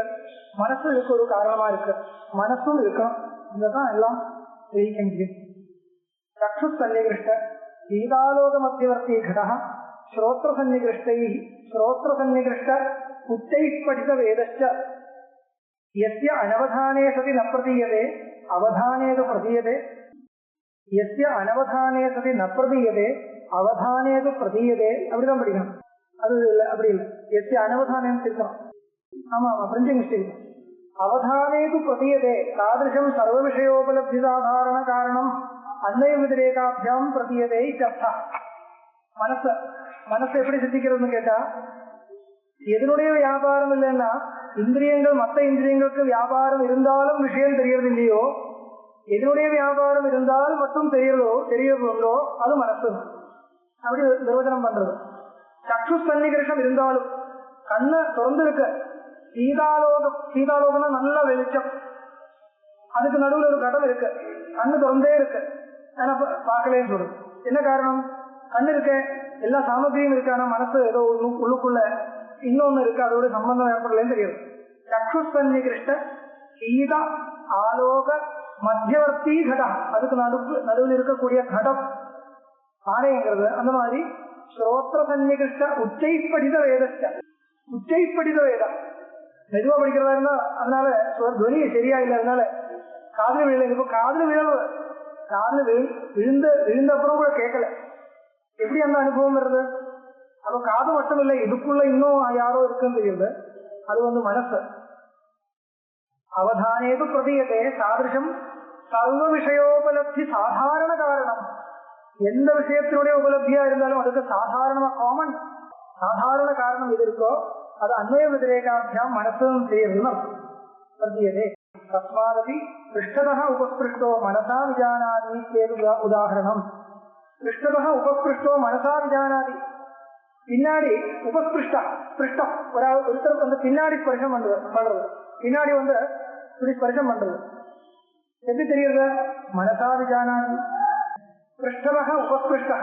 Speaker 2: மனசு இதுக்கு ஒரு காரணமா இருக்கு, மனசும் இருக்கணும். இதுதான் எல்லாம் தெரிவிக்க முடியும். சக்ஷு சன்னிகிருஷ்ட கீதாலோக மத்தியவர்த்தி கடா ஸ்ரோத்ர சன்னிகிருஷ்ட உச்சை படித வேதச்ச யஸ்ய அனவதானே சதி ந பிரதீயதே அவதானேது பிரதீயதே யஸ்ய அனவதானே சதி ந பிரதீயதே அவதானேது பிரதீயதே. அப்படிதான் படிக்கணும். அது இல்லை, அப்படி இல்லை. எஸ்ய அனவதானேன்னு இருக்கணும். ஆமா ஆமா, பிரிண்டிங் மிஸ்டேக். அவதானேது பிரதீயதே தாதிருஷம் சர்வ விஷயோபலப்தி சாதாரண காரணம் அன்வய விதிரேகாபியாம் பிரதீயதே இத்தர்த்தா. மனசு எப்படி சித்திக்கிறதுன்னு கேட்டா, எதனுடைய வியாபாரம் இல்லைன்னா இந்திரியங்கள் மற்ற இந்திரியங்களுக்கு வியாபாரம் இருந்தாலும் விஷயம் தெரியறது இல்லையோ, எதனுடைய வியாபாரம் இருந்தால் மட்டும் தெரியறதோ அது மனசு. அப்படி நிர்வச்சனம் பண்றது. சக்ஷு சன்னிகிருஷம் இருந்தாலும் கண்ணை திறந்து இருக்க சீதாலோகம்னா நல்ல வெளிச்சம், அதுக்கு நடுவில் ஒரு கடம் இருக்கு, கண்ணு திறந்தே இருக்கு, ஆனா பார்க்கலேன்னு சொல்றது. என்ன காரணம்? கண்ணு இருக்க, எல்லா சாமகிரியும் இருக்கு, ஆனா மனசு ஏதோ உள்ளுக்குள்ள இன்னொன்னு இருக்கு, அதோட சம்பந்தம் ஏற்படலன்னு தெரியுது. சக்ஷு சன்னிகிருஷ்ட சீதா ஆலோக மத்தியவர்த்தி கடம், அதுக்கு நடுவில் இருக்கக்கூடிய கடம் ஆணையங்கிறது. அந்த மாதிரி ஸ்ரோத்ர சந்நிகிருஷ்ட உச்சைப்படித வேதஸ்ட. உச்சைப்படித வேதம் மெதுவா படிக்கிறதா இருந்தா அதனால துவனி சரியா இல்லை, அதனால காதல விழல. இப்போ காதல விழுந்த அப்புறம் கூட கேட்கல. எப்படி அந்த அனுபவம் வருது? அப்ப காது மட்டும் இல்லை, இதுக்குள்ள இன்னும் யாரோ இருக்குன்னு தெரியுது. அது மனசு. அவதானேது பிரதீயதே சாதிருஷம் சர்வ விஷயோபலப்தி சாதாரண காரணம். எந்த விஷயத்தினுடைய உபலப்தியா இருந்தாலும் அதுக்கு சாதாரணமா காமன் சாதாரண காரணம் எது இருக்கோ அது அன்வய விதிரேகாபியாம் மனசுன்னு தெரியுதுன்னு பிரதீயதே. தஸ்மாதபி பிருஷ்டதः உபஸ்பிருஷ்டோ மனசா விஜானாதி ஏது உதாரணம். பிருஷ்டதः உபஸ்பிருஷ்டோ மனசா விஜானாதி, பின்னாடி உபஸ்பிருஷ்டா பிருஷ்டம் ஒருத்தருக்கு பின்னாடி ஸ்பர்ஷம் பண்றது, பின்னாடி இப்படி ஸ்பர்ஷம் பண்றது எப்படி தெரியுது? மனசா விஜானாதி. பிருஷ்டதः உபஸ்பிருஷ்டः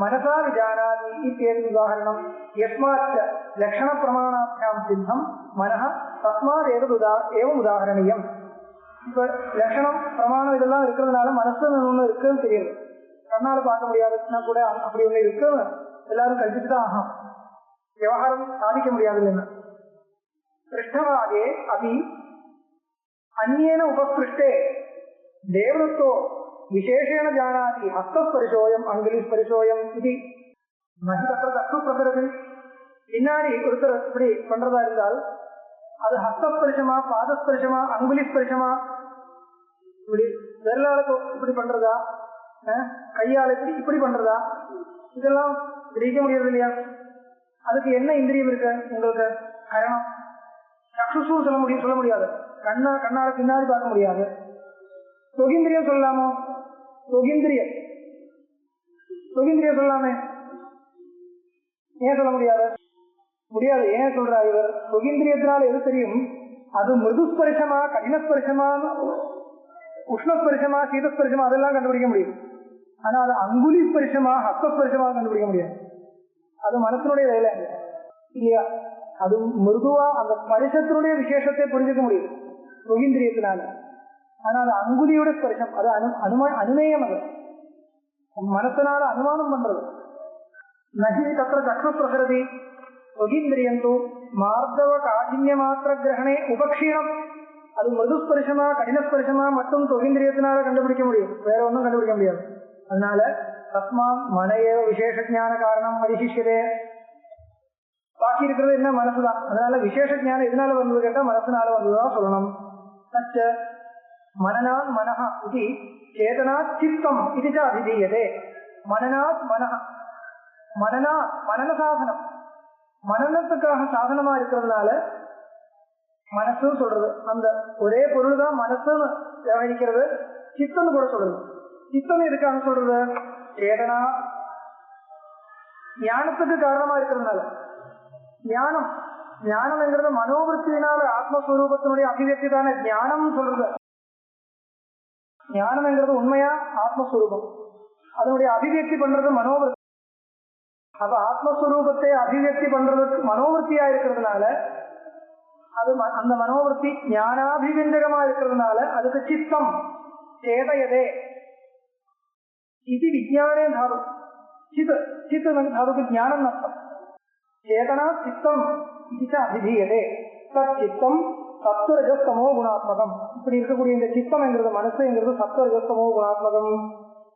Speaker 2: மனசா விஜானாதி இத்யேது உதாரணம். யஸ்மாச்ச லக்ஷண பிரமாணாபியாம் சித்தம் மனஹ தஸ்மாத் ஏவம் உதாரணீயம். இப்ப லட்சணம் பிரமாணம் இதெல்லாம் இருக்கிறதுனால மனசு ஒண்ணு இருக்குன்னு தெரியுது. கண்ணால பார்க்க முடியாதுன்னா கூட அப்படி ஒண்ணு இருக்குன்னு எல்லாரும் கல்பிச்சு தான் ஆகும். விவகாரம் சாதிக்க முடியாது இல்லைன்னா. பிருஷ்டவாதே அபி அந்நேன உபஸ்பிருஷ்டே தேவதத்தோ விசேஷேன ஜானாதி ஹஸ்தஸ்பரிசோயம் அங்குலிஸ்பரிசோயம் இது மகிதத்திர தத்து பிரகிறது. பின்னாடி ஒருத்தர் இப்படி பண்றதா இருந்தால் அது ஹஸ்தஸ்பரிசமா பாதஸ்பரிசமா அங்குலிஸ்பரிசமா, இப்படி விரலாளுக்கு இப்படி பண்றதா கையால இப்படி பண்றதா, இதெல்லாம் கிரகிக்க முடியாது இல்லையா? அதுக்கு என்ன இந்திரியம் இருக்கு உங்களுக்கு? கரணம். சக்ஷுசு சொல்ல முடியாது, கண்ணால பின்னாடி பார்க்க முடியாது. தொகிந்திரியம் சொல்லலாமோ? தொகிந்திரியம் சொல்லலாமே, ஏன் சொல்ல முடியாது? ஏன் சொல்றா இவர்? தொகிந்திரியத்தினால எது தெரியும்? அது மிருதுஸ்பரிசமா கடினஸ்பரிசமா உஷ்ணஸ்பரிசமா சீதஸ்பரிசமா அதெல்லாம் கண்டுபிடிக்க முடியும். ஆனா அது அங்குலி ஸ்பரிசமா ஹஸ்தஸ்பரிசமா கண்டுபிடிக்க முடியாது. அது மனசனுடைய வேலை இல்லையா? அது மிருதுவா அந்த ஸ்பரிசத்தினுடைய விசேஷத்தை புரிஞ்சுக்க முடியும் தொகிந்திரியத்தினால. ஆனா அது அங்குலியோட ஸ்பரிசம், அது அனுமேயம். அது மனசனால அனுமானம் பண்றது. நகி தத்திர சக்ஷு பிரசரதி தொகிந்திரியந்தோ மார்தவ காഠின்ய மாத்திர கிரகணே உபக்ஷீணம். அது மிருதுஸ்பரிசமா கடினஸ்பரிசமா மட்டும் தொகிந்திரியத்தினால கண்டுபிடிக்க முடியும், வேற ஒன்றும் கண்டுபிடிக்க முடியாது. அதனால தஸ்மாத் மனையேவ விசேஷ ஞான காரணம் அதிசிஷ்யதே. பாக்கி இருக்கிறது என்ன? மனசுதான். அதனால விசேஷ ஞானம் எதனால வந்தது கேட்டா மனசுனால வந்ததுதான் சொல்லணும். தச்ச மனநாத் மனஹ இது சேதனாத் சித்தம் இது அபிதீயதே. மனநாத் மனஹ, மனன சாதனம், மனநத்துக்காக சாதனமா இருக்கிறதுனால மனசு சொல்றது. அந்த ஒரே பொருள் தான் மனசுன்னு விவரிக்கிறது. சித்தம்னு கூட சொல்றது. சித்தம் எதுக்காக சொல்றது? சேதனா ஞானத்துக்கு காரணமா இருக்கிறதுனால. ஞானம்ங்கிறது மனோவிருத்தியினால ஆத்மஸ்வரூபத்தினுடைய அபிவியக்தி தானே ஞானம் சொல்றது. ஞானம்ங்கிறது உண்மையா ஆத்மஸ்வரூபம், அதனுடைய அபிவியக்தி பண்றது மனோவிருத்தி. அப்ப ஆத்மஸ்வரூபத்தை அபிவியக்தி பண்றதுக்கு மனோவிருத்தியா இருக்கிறதுனால அது அந்த மனோவிருத்தி ஞானாபிவியஞ்சகமா இருக்கிறதுனால அதுக்கு சித்தம் சேதயதே. இது விஜயானே தாது. சித் தாதுக்கு ஞானம் அர்த்தம். சேதனா சித்தம் இது அபிதீயதே. சித்தம் சத்வரஜஸ்தமோ குணாத்மகம். இப்படி இருக்கக்கூடிய இந்த சித்தம்ங்கிறது மனசுங்கிறது சத்வரஜஸ்தமோ குணாத்மகம்.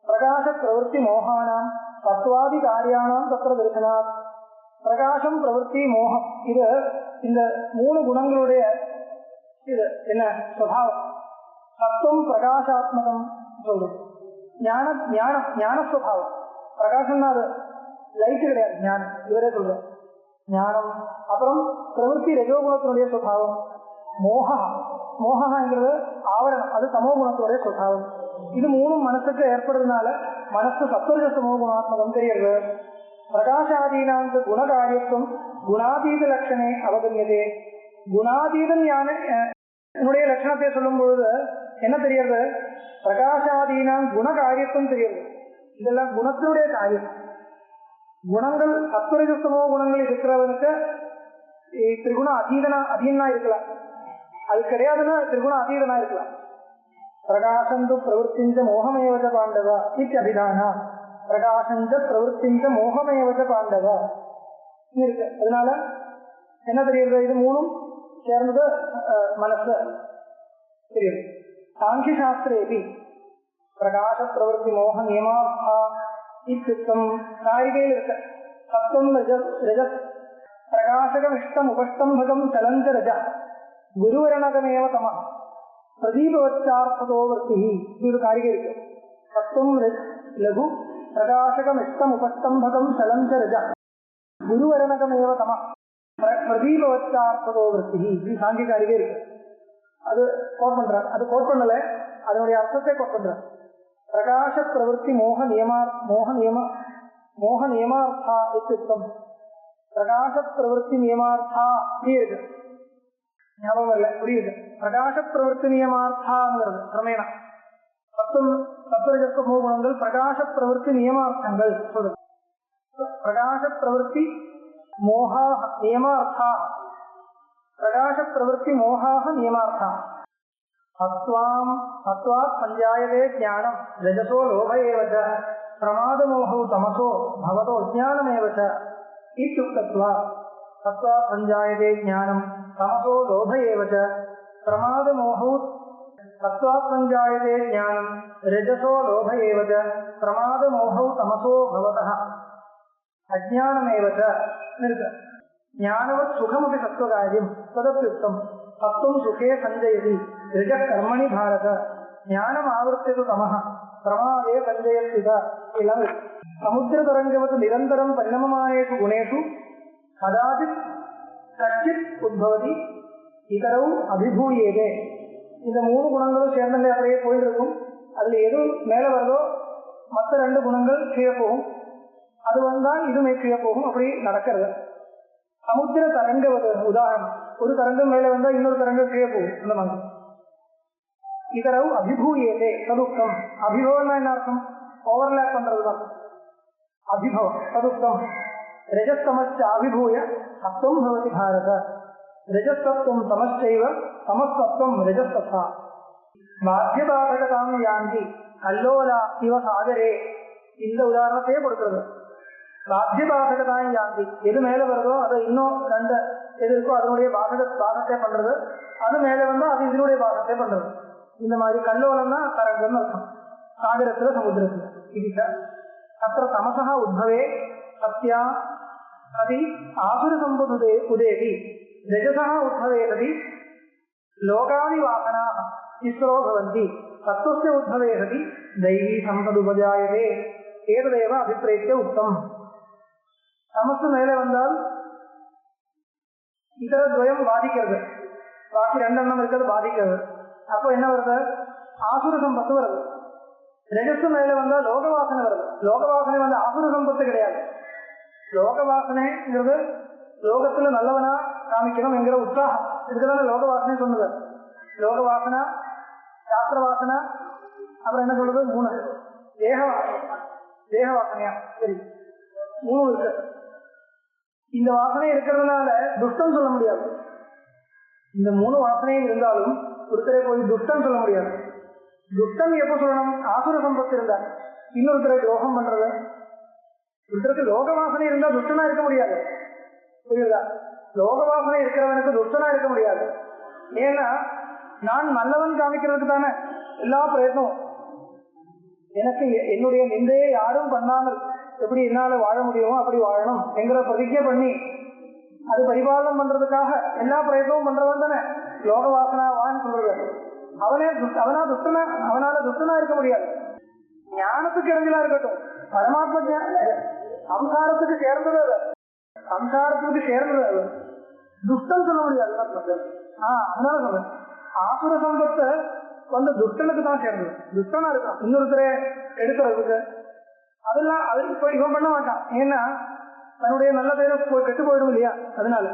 Speaker 2: பிரகாச பிரவருத்தி மோகானாம் சத்வாதி காரியானாம் தத்திர தரிசனாத். பிரகாசம் பிரவருத்தி மோகம் இது இந்த மூணு குணங்களுடைய இது என்ன சுபாவம். சத்துவம் பிரகாசாத்மகம் சொல்றது. ஞானஸ்வபாவம். பிரகாசம்னா அது லைட் கிடையாது, ஞானம். இவரே சொல்ற ஞானம். அப்புறம் பிரவருத்தி ரஜோகுணத்தினுடைய சுபாவம். மோகங்கிறது ஆவரணம், அது சமோ குணத்தினுடைய சுபாவம். இது மூணும் மனசுக்கு ஏற்படுறதுனால மனசு சத்வரஜ சமோ குணாத்மகம் தெரியுது. பிரகாசாதீனாந்த குணகாரியத்துவம் குணாதீத லட்சணே அவகமியதே. குணாதீதம் என்னுடைய லட்சணத்தை சொல்லும் பொழுது என்ன தெரியுது? பிரகாசாதீனாம் குணகாரியத்துவம் தெரியுது. இதெல்லாம் குணத்தினுடைய காரியம். குணங்கள் சத்வரஜஸ்தமோ குணங்கள் இருக்கிறவனுக்கு திரிகுண அதீனா இருக்கலாம், அது கிடையாதுன்னா திரிகுண அதீதனா இருக்கலாம். பிரகாசந்து பிரவருத்திஞ்ச மோகமேவத பாண்டவா இத்தியபிதானா. பிரகாசஞ்ச பிரவருத்திஞ்ச மோகமேவச்ச பாண்டவ இருக்கு. அதனால என்ன தெரியுது? இது மூணும் சேர்ந்தது மனசு தெரியுது. சாங்கிய சாஸ்திரேபி பிரகாச பிரவருத்தி மோக நியமார்த்தா இத்தியுக்தம். காரிகையில் இருக்க சப்தம் ரஜத் பிரகாசகம் இஷ்டம் உபஷ்டம்பகம் சலஞ்ச ரஜ குருவரணகமேவ தம பிரதீபவச்சார்த்ததோ வர்த்தி. இது ஒரு காரிகை இருக்கு. சப்தம் லகு பிரகாசகம் இஷ்டம் உபஷ்டம்பகம் சலஞ்ச ரஜ குருவரணகமேவ தம பிரதீபவச்சார்த்ததோ வர்த்தி. இது சாங்கிய காரிகை இருக்கு. அது கோட் பண்றார். அது கோட் பண்ணல, அதனுடைய அர்த்தத்தை கோட் பண்றார். பிரகாச பிரவருத்தி மோக நியமார்த்தா இத்தியுக்தம். பிரகாச பிரவருத்தி நியமார்த்தா இருக்கு, ஞாபகம் இல்லை, புரியுது. பிரகாச பிரவருத்தி நியமார்த்தாங்கிறது கிரமேணா சத்வரஜஸ்வ குணங்கள் பிரகாச பிரவருத்தி நியமார்த்தங்கள் சொல்றது. பிரகாச பிரவருத்தி மோகா நியமார்த்தா பிரகாச பிரவருத்தி மோகாஹ நியமார்த்தா சத்வாத் சஞ்சாயதே ஞானம் ரஜசோ லோப ஏவ ச பிரமாதமோஹோ தமசோ பவதோ அஜ்ஞானமேவ ச இத்யுக்தத்வாத். சத்வாத் சஞ்சாயதே ஞானம் தமசோ லோப ஏவ ச பிரமாதமோஹோ சத்வாத் சஞ்சாயதே ஞானம் ரஜசோ லோப ஏவ ச பிரமாதமோஹோ தமசோ பவதः அஜ்ஞானமேவ ச இருக்கு. ஞானவத் சுகமபி சத்வகாரியம் ததப்யுக்தம். சத்வம் சுகே சஞ்சயதி ரிஜ கர்மணி பாரத ஞானம் ஆவர்த்தியது தமஹ பிரமாதே சஞ்சயத்தித. எல்லாம் சமுத்திரதரங்கவத் நிரந்தரம் பரிணமமானேஷு குணேஷு கதாச்சித் கச்சித் உத்பவதி இதரவு அபிபூயேதே. இந்த மூணு குணங்களும் சேர்ந்தே அப்படியே போயிட்டு இருக்கும். அதுல எது மேல வருதோ மற்ற ரெண்டு குணங்கள் கீழே போகும். அது வந்தால் இதுமே கீழே போகும். அப்படி நடக்கிறது. சமுத்திர தரங்கவது உதாரணம். ஒரு தரங்கம் மேல வந்தா இன்னொரு தரங்கம் கீழே போகும். அந்த மாதிரி இதரவு அபிபூயேதே ததுக்தம். அபிபவம்னா என்ன அர்த்தம்? ஓவர்லேப் பண்றதுதான் அபிபவம். ததுக்தம் ரஜஸ்தமச்ச அபிபூய சத்வம் பவதி பாரத ரஜஸ்தத்வம் தமச்சைவ தமஸ்தத்வம் ரஜஸ்தத்தா பாத்தியபாதகதாம் யாந்தி கல்லோலா இவ சாகரே. இந்த உதாரணத்தையே கொடுக்கிறது. பாத்தியபாதகதாம் யாந்தி, எது மேல வருதோ அதை இன்னும் ரெண்டு எது இருக்கோ அதனுடைய பாகத்தை பண்றது. அது மேல வந்தா அது இதனுடைய பாகத்தை பண்றது. இந்த மாதிரி கல்லோலம்னா தரங்கம்னு அர்த்தம். சாகரத்துல சமுத்திரத்துல இது அத்த தமசா உத்பவே சத்யா சதி ஆசுர சம்புதே உதேவி ரஜசா உத்பவே சதி லோகாதி வாசனா இஸ்ரோ பவந்தி சத்வஸ்ய உத்பவே சதி தைவீ சம்பதுபஜாயதே ஏததேவ அபிப்பிரேத்திய உத்தம். தமசு மேலே வந்தால் இதர துவயம் பாதிக்கிறது, பாக்கி ரெண்டெண்ணம் இருக்கிறது பாதிக்கிறது. அப்போ என்ன வருது? ஆசுர சம்பத்து வருது. ரஜசு மேல வந்தா லோக வாசனை வருது. லோக வாசனை வந்து ஆசுர சம்பத்து கிடையாது. லோக வாசனைங்கிறது லோகத்துல நல்லவனா காமிக்கணும் என்கிற உற்சாகம் இதுக்குதானே லோக வாசனை சொன்னது. லோக வாசனா, சாஸ்திர வாசனா, அப்புறம் என்ன சொல்றது? மூணு தேக வாசனையா, சரி, மூணு இருக்கு. இந்த வாசனை இருக்கிறதுனால துஷ்டம் சொல்ல முடியாது. இந்த மூணு வாசனையும் இருந்தாலும் ஒருத்தரை போய் துஷ்டம் சொல்ல முடியாது. துஷ்டம் எப்ப சொல்லணும்? ஆசுர சம்பத்து இருந்தா. இன்னொருத்தரை துரோகம் பண்றது. ஒருத்தருக்கு லோக வாசனை இருந்தா துஷ்டனா இருக்க முடியாது. புரியுதா? லோக வாசனை இருக்கிறவனுக்கு துஷ்டனா இருக்க முடியாது. ஏன்னா நான் நல்லவன் காமிக்கிறதுக்கு தானே எல்லா பிரயத்னமும். எனக்கு என்னுடைய நிந்தையை யாரும் பண்ணாமல் எப்படி என்னால வாழ முடியுமோ அப்படி வாழணும் என்கிற பிரதிஜை பண்ணி அது பரிபாலனம் பண்றதுக்காக எல்லா பிரயத்னமும் பண்றவன் தானே லோக வாசனாவான்னு சொல்றது. அவனால துஷ்டனா இருக்க முடியாது. ஞானத்துக்கு இறங்கலா இருக்கட்டும், பரமாத்ம சம்சாரத்துக்கு சேர்ந்தது அது. சம்சாரத்துக்கு சேர்ந்தது அது. துஷ்டம் சொல்ல முடியாது. அதனால சொல்றேன், ஆசுர சம்பத்தை வந்து துஷ்டனுக்கு தான் சேர்ந்தது. துஷ்டனா இருக்கான் இன்னொருத்தரை எடுக்கிறதுக்கு. அதெல்லாம் அது இப்ப இவன் பண்ண மாட்டான். ஏன்னா தன்னுடைய நல்ல பேரை கெட்டு போயிடும் இல்லையா? அதனால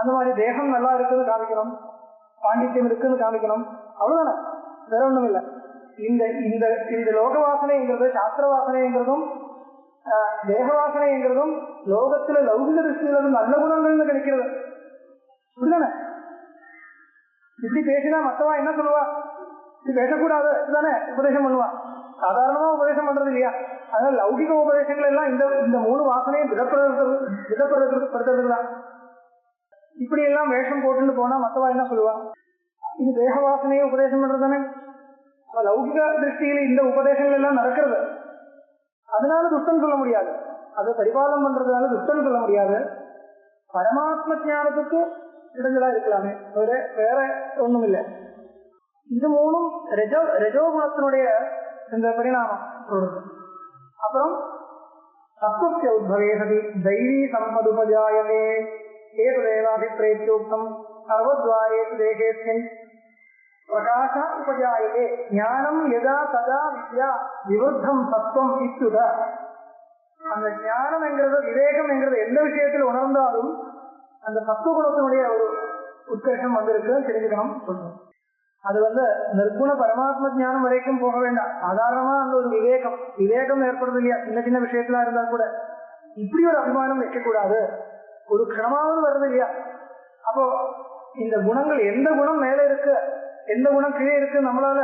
Speaker 2: அந்த மாதிரி தேகம் நல்லா இருக்குன்னு காமிக்கணும், பாண்டித்யம் இருக்குன்னு காமிக்கணும், அவ்வளவுதானே, வேற ஒண்ணும் இல்லை. இந்த இந்த இந்த லோக வாசனைங்கிறது, சாஸ்திர வாசனைங்கிறதும் தேக வாசனைங்கிறதும் லோகத்துல லௌகிக திருஷ்டியில நல்ல குணங்கள்னு கிடைக்கிறது. அப்படிதானே? இப்படி பேசினா மத்தவா என்ன சொல்லுவா? இப்படி பேசக்கூடாது தானே உபதேசம் பண்ணுவான். சாதாரணமா உபதேசம் பண்றது இல்லையா. அதனால லௌகிக உபதேசங்கள் எல்லாம் இந்த மூணு வாசனையும் திடப்படுறதுக்கு தான். இப்படி எல்லாம் வேஷம் போட்டுட்டு போனா மத்தவா என்ன சொல்லுவாங்க, இது தேக வாசனையை உபதேசம் பண்றது தானே. லௌகிக திருஷ்டியில இந்த உபதேசங்கள் எல்லாம் நடக்கிறது, அதனால துஷ்டன் சொல்ல முடியாது. அதை பரிபாலனம் பண்றதுனால துஷ்டன் சொல்ல முடியாது. பரமாத்ம ஞானத்துக்கு இடைஞ்சலா இருக்கலாமே, வேற ஒண்ணும் இல்லை. இது மூணும் ரஜோகுணத்தினுடைய இந்த பரிணாமம் சொல்றது. அப்புறம் சத்துவ உத்பவே சதி தைவீ சம்பதுபஜாயதே ஏதேவாபிப்ரேத்யோக்தம் சர்வத்வாரேஷு தேகேஸ்மின் பிரகாச உபஜாயதே ஞானம் யதா ததா வித்யா விவருத்தம் சத்துவம் இத்துத. அந்த ஞானம் என்கிறது, விவேகம் என்கிறது எந்த விஷயத்தில் உணர்ந்தாலும் அந்த சத்துவகுணத்தினுடைய ஒரு உத்கர்ஷம் வந்திருக்கு தெரிஞ்சுக்கணும் சொல்லணும். அது நிர்குண பரமாத்ம ஞானம் வரைக்கும் போக வேண்டாம். சாதாரணமா அந்த ஒரு விவேகம் ஏற்படுறது இல்லையா, சின்ன சின்ன விஷயத்துல இருந்தா கூட இப்படி ஒரு அபிமானம் வைக்கக்கூடாது, ஒரு க்ஷணமாவது வருது இல்லையா. அப்போ இந்த குணங்கள் எந்த குணம் மேல இருக்கு எந்த குணம் கீழே இருக்கு நம்மளால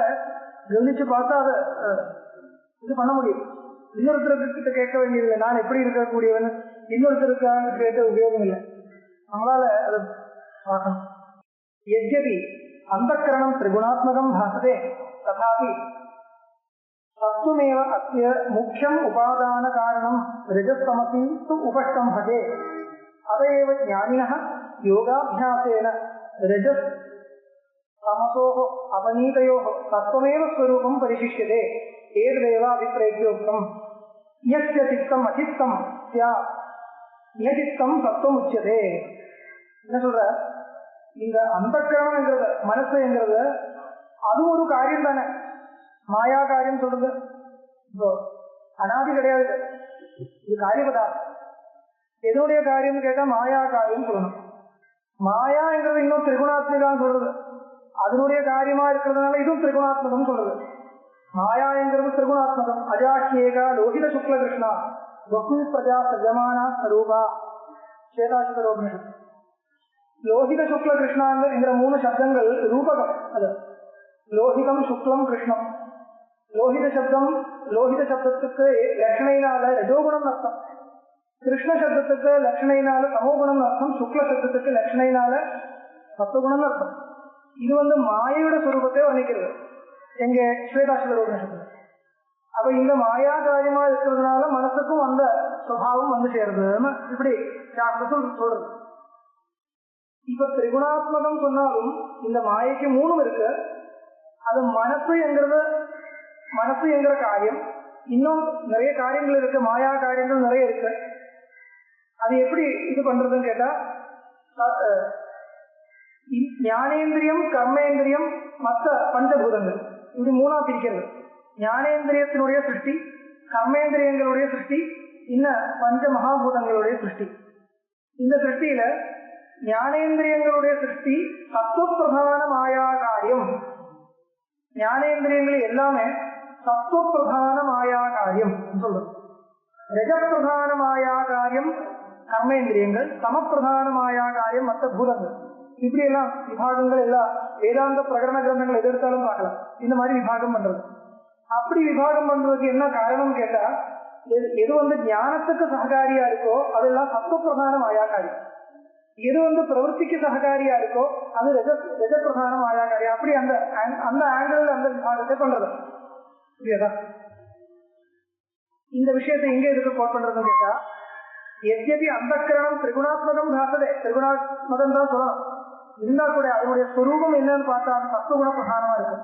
Speaker 2: கவனிச்சு பார்த்தா அதை இது பண்ண முடியும். இன்னொருத்தருக்கிட்ட கேட்க வேண்டியதில்லை, நான் எப்படி இருக்கக்கூடியவன் இன்னொருத்தருக்காக கேட்க உபயோகம் இல்லை, நம்மளால அதை பார்க்கணும். யத்யபி அந்தக்கரணம் திரிகுணாத்மகம் பாசதே ததாபி சத்துமேவ அஸ்ய முக்கியம் உபாதான காரணம் ரஜஸ்தமசி து உபஷ்டம்பதே. அதையேவ ஞானினः யோகாபியாசேன ரஜஸ் தமசோஹ அபநீதயோஹ சத்வமேவ ஸ்வரூபம் பரிசிஷ்யதே ஏதேவ அபிப்ரேத்யோக்தம். யஸ்ய சித்தம் அசித்தம் ஸ்யாத் யசித்தம் சத்வம் உச்யதே. என்ன சொல்ற, இந்த அந்தக்கரணம்ங்கிறது மனசுங்கிறது அது ஒரு காரியம் தானே, மாயா காரியம் சொல்றது. இப்போ அனாதி கிடையாது, இது காரியபதார்த்தம். எதனுடைய காரியம் கேட்டா மாயா காரியம் சொல்லணும். மாயாங்கிறது இன்னும் திரிகுணாத்மிகான்னு சொல்றது, அதனுடைய காரியமா இருக்கிறதுனால இதுவும் திரிகுணாத்மகம் சொல்றது. மாயாங்கிறது திரிகுணாத்மகம். அஜாஹ்யேகா லோகித சுக்ல கிருஷ்ணா பகு பிரஜா சஜமானா ஸ்வரூபா சேதாசுதரோபனிஷத். லோகித சுக்ல கிருஷ்ணாங்கிற மூணு சப்தங்கள் ரூபகம். அது லோகிதம் சுக்லம் கிருஷ்ணம். லோகித சப்தத்துக்கு லட்சணையினால ரஜோகுணம் அர்த்தம், கிருஷ்ண சப்தத்துக்கு லட்சணையினால தமோகுணம் அர்த்தம், சுக்ல சப்தத்துக்கு லட்சணையினால சத்துவகுணம் அர்த்தம். இது மாயோட சுரூபத்தை வர்ணிக்கிறது எங்க ஸ்வேதாசுதரோபனிஷத்து. அப்ப இந்த மாயா காரியமா இருக்கிறதுனால மனசுக்கும் அந்த சுபாவம் சேருதுன்னு இப்படி சாஸ்திரம் சொல்றது. இப்ப திரிகுணாத்மகம் சொன்னாலும் இந்த மாயைக்கு மூணும் இருக்கு. அது மனசு என்கிற காரியம், இன்னும் நிறைய காரியங்கள் இருக்கு, மாயா காரியங்கள் நிறைய இருக்கு. அது எப்படி இது பண்றதுன்னு கேட்டா, ஞானேந்திரியம் கர்மேந்திரியம் மற்ற பஞ்சபூதங்கள் இது மூணா பிரிக்கிறது. ஞானேந்திரியத்தினுடைய சிருஷ்டி, கர்மேந்திரியங்களுடைய சிருஷ்டி, இன்னும் பஞ்ச மகாபூதங்களுடைய சிருஷ்டி. இந்த சிருஷ்டியில ஞானேந்திரியங்களுடைய சிருஷ்டி சத்துவப்பிரதான மாயா காரியம். ஞானேந்திரியங்கள் எல்லாமே சத்துவப்பிரதான மாயா காரியம் சொல்றது. ரஜப்பிரதான மாயா காரியம் கர்மேந்திரியங்கள், சமப்பிரதான மாயா காரியம் மற்ற பூதங்கள். இப்படி எல்லாம் விபாகங்கள் எல்லாம் வேதாந்த பிரகரண கிரந்தங்கள் எதிர்த்தாலும் பார்க்கலாம். இந்த மாதிரி விபாகம் பண்றது. அப்படி விபாகம் பண்றதுக்கு என்ன காரணம் கேட்டா, எது ஞானத்துக்கு சககாரியா இருக்கோ அதெல்லாம் சத்துவப்பிரதான மாயா காரியம், எது பிரவൃத்திக்கு சககாரியா இருக்கோ அது ரஜப்பிரதான மாயா காரியம். அப்படி அந்த ஆங்கிள் அந்த விபாகத்தை பண்றது. புரியுதா? இந்த விஷயத்தை எங்க எதுக்கு கோட் பண்றதுன்னு கேட்டா, எத்யபி அந்தக்கரணம் திரிகுணாத்மகம் பாசதே, திரிகுணாத்மகம் தான் சொல்லணும். இருந்தா கூட அதனுடைய ஸ்வரூபம் என்னன்னு பார்த்தா சத்துவகுண பிரதானமா இருக்கு.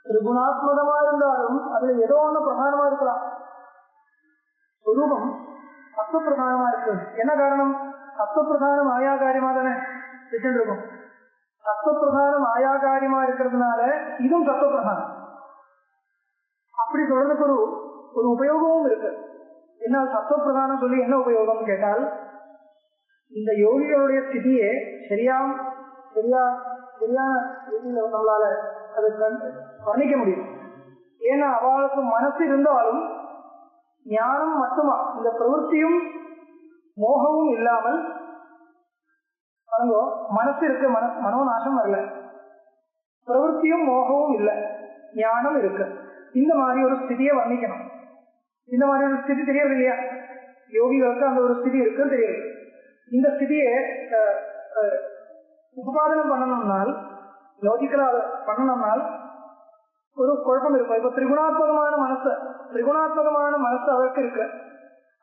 Speaker 2: திரிகுணாத்மகமா இருந்தாலும் அதுல ஏதோ ஒண்ணு பிரதானமா இருக்கலாம். ஸ்வரூபம் சத்துவ பிரதானமா இருக்கு. என்ன காரணம்? சத்துவ பிரதானம் மாயாகாரியமா தானே இருக்கும். சத்துவ பிரதானம் மாயாகாரியமா இருக்கிறதுனால இதுவும் சத்துவ பிரதானம். அப்படி சொல்றதுக்கு ஒரு உபயோகமும் இருக்கு. என்ன சத்துவ பிரதானம் சொல்லி என்ன உபயோகம் கேட்டால், இந்த யோகிகளுடைய ஸ்திதியை சரியான நம்மளால அதை வர்ணிக்க முடியும். ஏன்னா அவளுக்கு மனசு இருந்தாலும் ஞானம் மட்டுமா, இந்த பிரவൃத்தியும் மோகமும் இல்லாமல் மனசு இருக்கு, மனோநாசம் வரல, பிரவೃத்தியும் மோகமும் இல்லை, ஞானம் இருக்கு. இந்த மாதிரி ஒரு ஸ்திதியை வர்ணிக்கணும். இந்த மாதிரி ஒரு ஸ்திதி தெரியறது இல்லையா? யோகிகளுக்கு அந்த ஒரு ஸ்திதி இருக்குன்னு தெரியுது. இந்த ஸ்திதியை உபாதனம் பண்ணணும்னால், லாஜிக்கலா அதை பண்ணணும்னால் ஒரு குழப்பம் இருக்கும். இப்ப திரிகுணாத்மகமான மனசு அவருக்கு இருக்கு.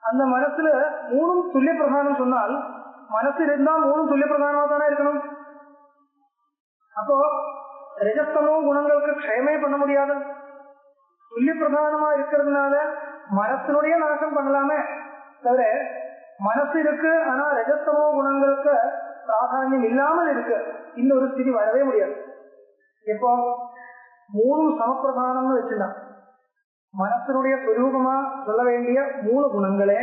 Speaker 2: அந்த மனசுல மூணும் துல்லிய பிரதானம் சொன்னால், மனசு இருந்தா மூணும் துல்லிய பிரதானமா தானே இருக்கணும். அப்போ ரஜஸ்தமோ குணங்களுக்கு க்ஷயமே பண்ண முடியாது. துல்லிய பிரதானமா இருக்கிறதுனால மனசினுடைய நாசம் பண்ணலாமே தவிர, மனசு இருக்கு ஆனா ரஜஸ்தமோ குணங்களுக்கு பிராதானியம் இல்லாமல் இருக்கு, இந்த ஒரு ஸ்திதி வரவே முடியாது. இப்போ மூணு சமப்பிரதானம்னு வச்சுதான் மனசனுடைய சுரூபமா சொல்ல வேண்டிய மூணு குணங்களே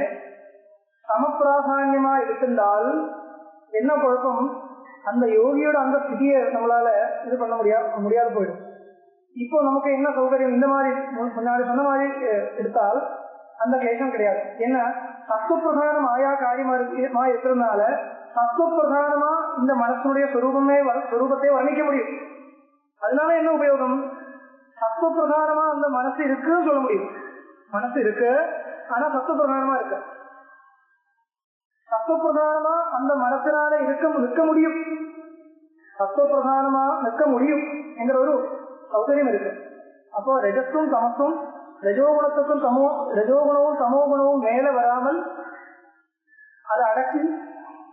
Speaker 2: சமப்பிராதான்யமா இருந்தால் என்ன குழப்பம்? அந்த யோகியோட அந்த ஸ்திதியை நம்மளால இது பண்ண முடியாது போயிடும். இப்போ நமக்கு என்ன சௌகரியம்? இந்த மாதிரி முன்னாடி சொன்ன மாதிரி எடுத்தால் அந்த கிளேசம் கிடையாது. என்ன, சத்துவப்பிரதானம் ஆயா காரியமா இருக்கிறதுனால சத்துவப்பிரதானமா இந்த மனசனுடைய சொரூபத்தை வர்ணிக்க முடியும். அதனால என்ன உபயோகம்? சத்துவப்பிரதானமா அந்த மனசு இருக்குன்னு சொல்ல முடியும். மனசு இருக்கு ஆனா சத்துவப்பிரதானமா இருக்கு. சத்துவப்பிரதானமா அந்த மனசினால நிற்க முடியும். சத்துவப்பிரதானமா நிற்க முடியும் என்கிற ஒரு சௌகரியம் இருக்கு. அப்போ ரஜஸும் தமசும், ரஜோகுணமும் தமோ குணமும் மேல வராமல் அதை அடக்கி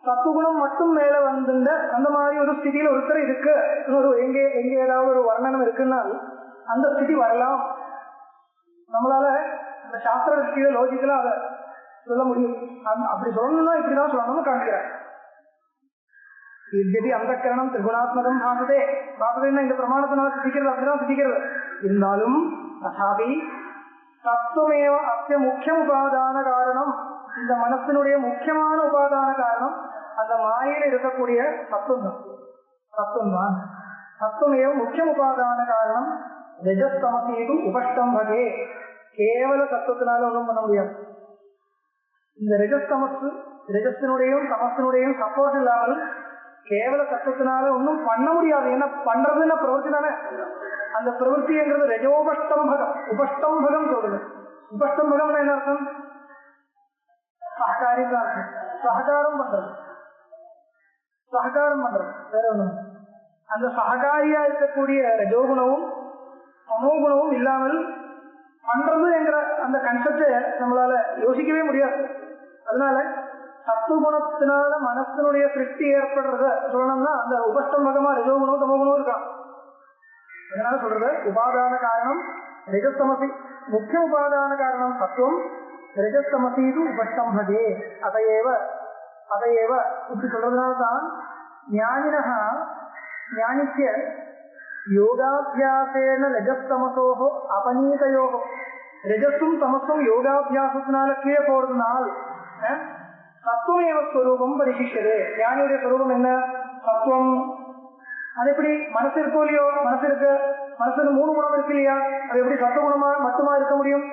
Speaker 2: சத்துகுணம் மட்டும் மேல வந்துட்ட அந்த மாதிரி ஒரு ஸ்திதியில ஒருத்தர் இருக்கு. எங்கே ஏதாவது ஒரு வர்ணனம் இருக்குன்னால் அந்த ஸ்திதி வரலாம். நம்மளால அந்த சாஸ்திர ஸ்திதியில லாஜிக்கலா அதை சொல்ல முடியும். அப்படி சொல்லணும்னா இப்படிதான் சொல்லணும்னு காண்கிறேன். எதி அந்த கரணம் திரிகுணாத்மகம் பாகதேன்னா இந்த பிரமாணத்தினால சித்திக்கிறது, அப்படிதான் சித்திக்கிறது. இருந்தாலும் தசாபி தத்துவமேவ அத்திய முக்கிய உபாதான காரணம், இந்த மனசினுடைய முக்கியமான உபாதான காரணம் அந்த மாயில இருக்கக்கூடிய தத்துவம் தான். தத்துவமேவ முக்கிய உபாதான காரணம் ரஜஸ்தமசீதும் உபஷ்டம்பகே. கேவல தத்துவத்தினால ஒன்றும் பண்ண முடியாது. இந்த ரஜஸ்தனுடையும் தமசினுடையும் சப்போர்ட் இல்லாமல் கேவல தத்துவத்தினால ஒன்றும் பண்ண முடியாது. என்ன பண்றதுன்னா பிரவருத்தி தானே. அந்த பிரவருத்திங்கிறது ரஜோபஷ்டம்பகம், உபஷ்டம்பகம் சொல்றது. உபஷ்டம்பகம்னா என்ன அர்த்தம்? சககாரியம் தான் அர்த்தம். சககாரம் பண்றது வேற ஒண்ணும். அந்த சககாரியா இருக்கக்கூடிய ரஜோகுணமும் சமோகுணமும் இல்லாமல் பண்றது என்கிற அந்த கன்செப்டை நம்மளால யோசிக்கவே முடியாது. அதனால சத்துகுணத்தினால மனசனுடைய சிருஷ்டி ஏற்படுறத சொல்லணும்னா அந்த உபஷ்டம்பகமா ரஜோகுணம் தமோகுணம் இருக்கான். அதனால சொல்றது உபாதான காரணம் ரஜஸ்தமசி, முக்கிய உபாதான காரணம் தத்துவம். ரஜஸ்தமசீது உபஷ்டம்பகே அதையேவ இப்படி சொல்றதுனால்தான் ஞானிக்க யோகாபியாசேன ரஜஸ்தமசோகோ அபநீதயோகோ, ரஜஸும் தமசும் யோகாபியாசத்தினால கீழே போறதுனால் சத்துவமேவ ஸ்வரூபம் பரிசிஷ்யது. ஞானியுடைய ஸ்வரூபம் என்ன? சத்துவம். அது எப்படி மனசு இருக்கோ இல்லையோ? மனசு இருக்கு. மனசுல மூணு குணம் இருக்கு இல்லையா? அது எப்படி சத்துவகுணமா மட்டுமா இருக்க முடியும்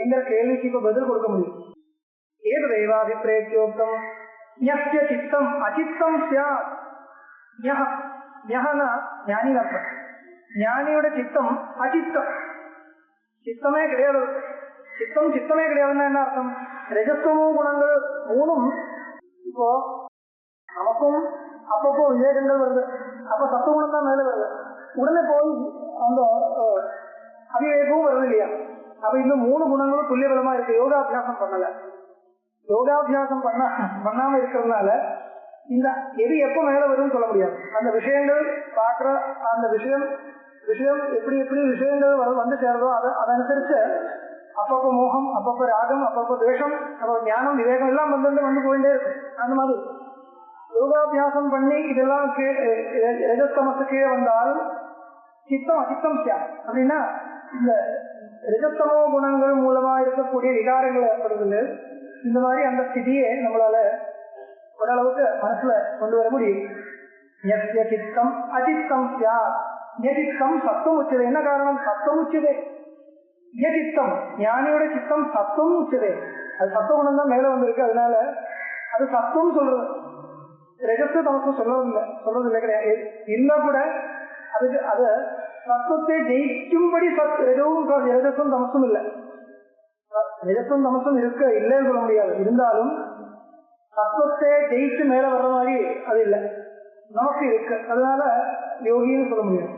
Speaker 2: என்கிற கேள்விக்கு இப்ப பதில் கொடுக்க முடியும். ஏது தெய்வாபிப்பிரேத்தியோக்தம் ஞஸ்ய சித்தம் அச்சித்தம் சியாத். ஞஹனா ஞானி அர்த்தம். ஞானியோட சித்தம் அச்சித்தம், சித்தமே கிடையாது. சித்தமே கிடையாதுன்னா என்ன அர்த்தம்? ரஜஸ்தமோ குணங்கள் மூணும் இப்போ நமக்கும் அப்பப்போ விவேகங்கள் வருது. அப்ப சத்துவகுணம் தான் மேல வருது. உடனே போய் அந்த அவிவேகமும் வருது இல்லையா? அப்ப இந்த மூணு குணங்களும் துல்லிய பலமா இருக்கு. யோகாபியாசம் பண்ணல, யோகாபியாசம் பண்ணாம இருக்கிறதுனால இந்த எது எப்ப மேல வரும்னு சொல்ல முடியாது. அந்த விஷயங்கள் பார்க்கிற அந்த விஷயம் எப்படி விஷயங்கள் வந்து சேருதோ அதனுசரிச்சு அப்பப்போ மோகம், அப்பப்போ ராகம், அப்பப்போ துவேஷம், அப்பப்போ ஞானம், விவேகம் எல்லாம் வந்து போயிட்டே இருக்கும். அந்த மாதிரி யோகாபியாசம் பண்ணி இதெல்லாம் ரஜஸ்தமசு கீழே வந்தால் சித்தம் அசித்தம் சியா. அப்படின்னா இந்த ரஜஸ்தமோ குணங்கள் மூலமா இருக்கக்கூடிய விகாரங்கள் ஏற்படுறது. இந்த மாதிரி அந்த ஸ்திதியை நம்மளால ஓரளவுக்கு மனசுல கொண்டு வர முடியும். சித்தம் அசித்தம் சியா. சித்தம் சத்துவம் உச்சது. என்ன காரணம்? சத்துவம் உச்சதே. சித்தம் ஞானியோட சித்தம் சத்துவம் உச்சதே. அது சத்துவகுணம் தான் மேல வந்திருக்கு. அதனால அது சத்துவம் சொல்றது. ரஜஸ்து தமசு சொல்றது இல்லை கிடையாது. இருந்தா கூட அதுக்கு தத்துவத்தை ஜெயிக்கும்படி ரஜவும் ரஜசும் தமசும் இல்லை. ரஜசும் தமசும் இருக்க இல்லைன்னு சொல்ல முடியாது. இருந்தாலும் தத்துவத்தை ஜெயிச்சு மேல வர்ற மாதிரி அது இல்லை, நமக்கு இருக்கு. அதனால யோகின்னு சொல்ல முடியாது.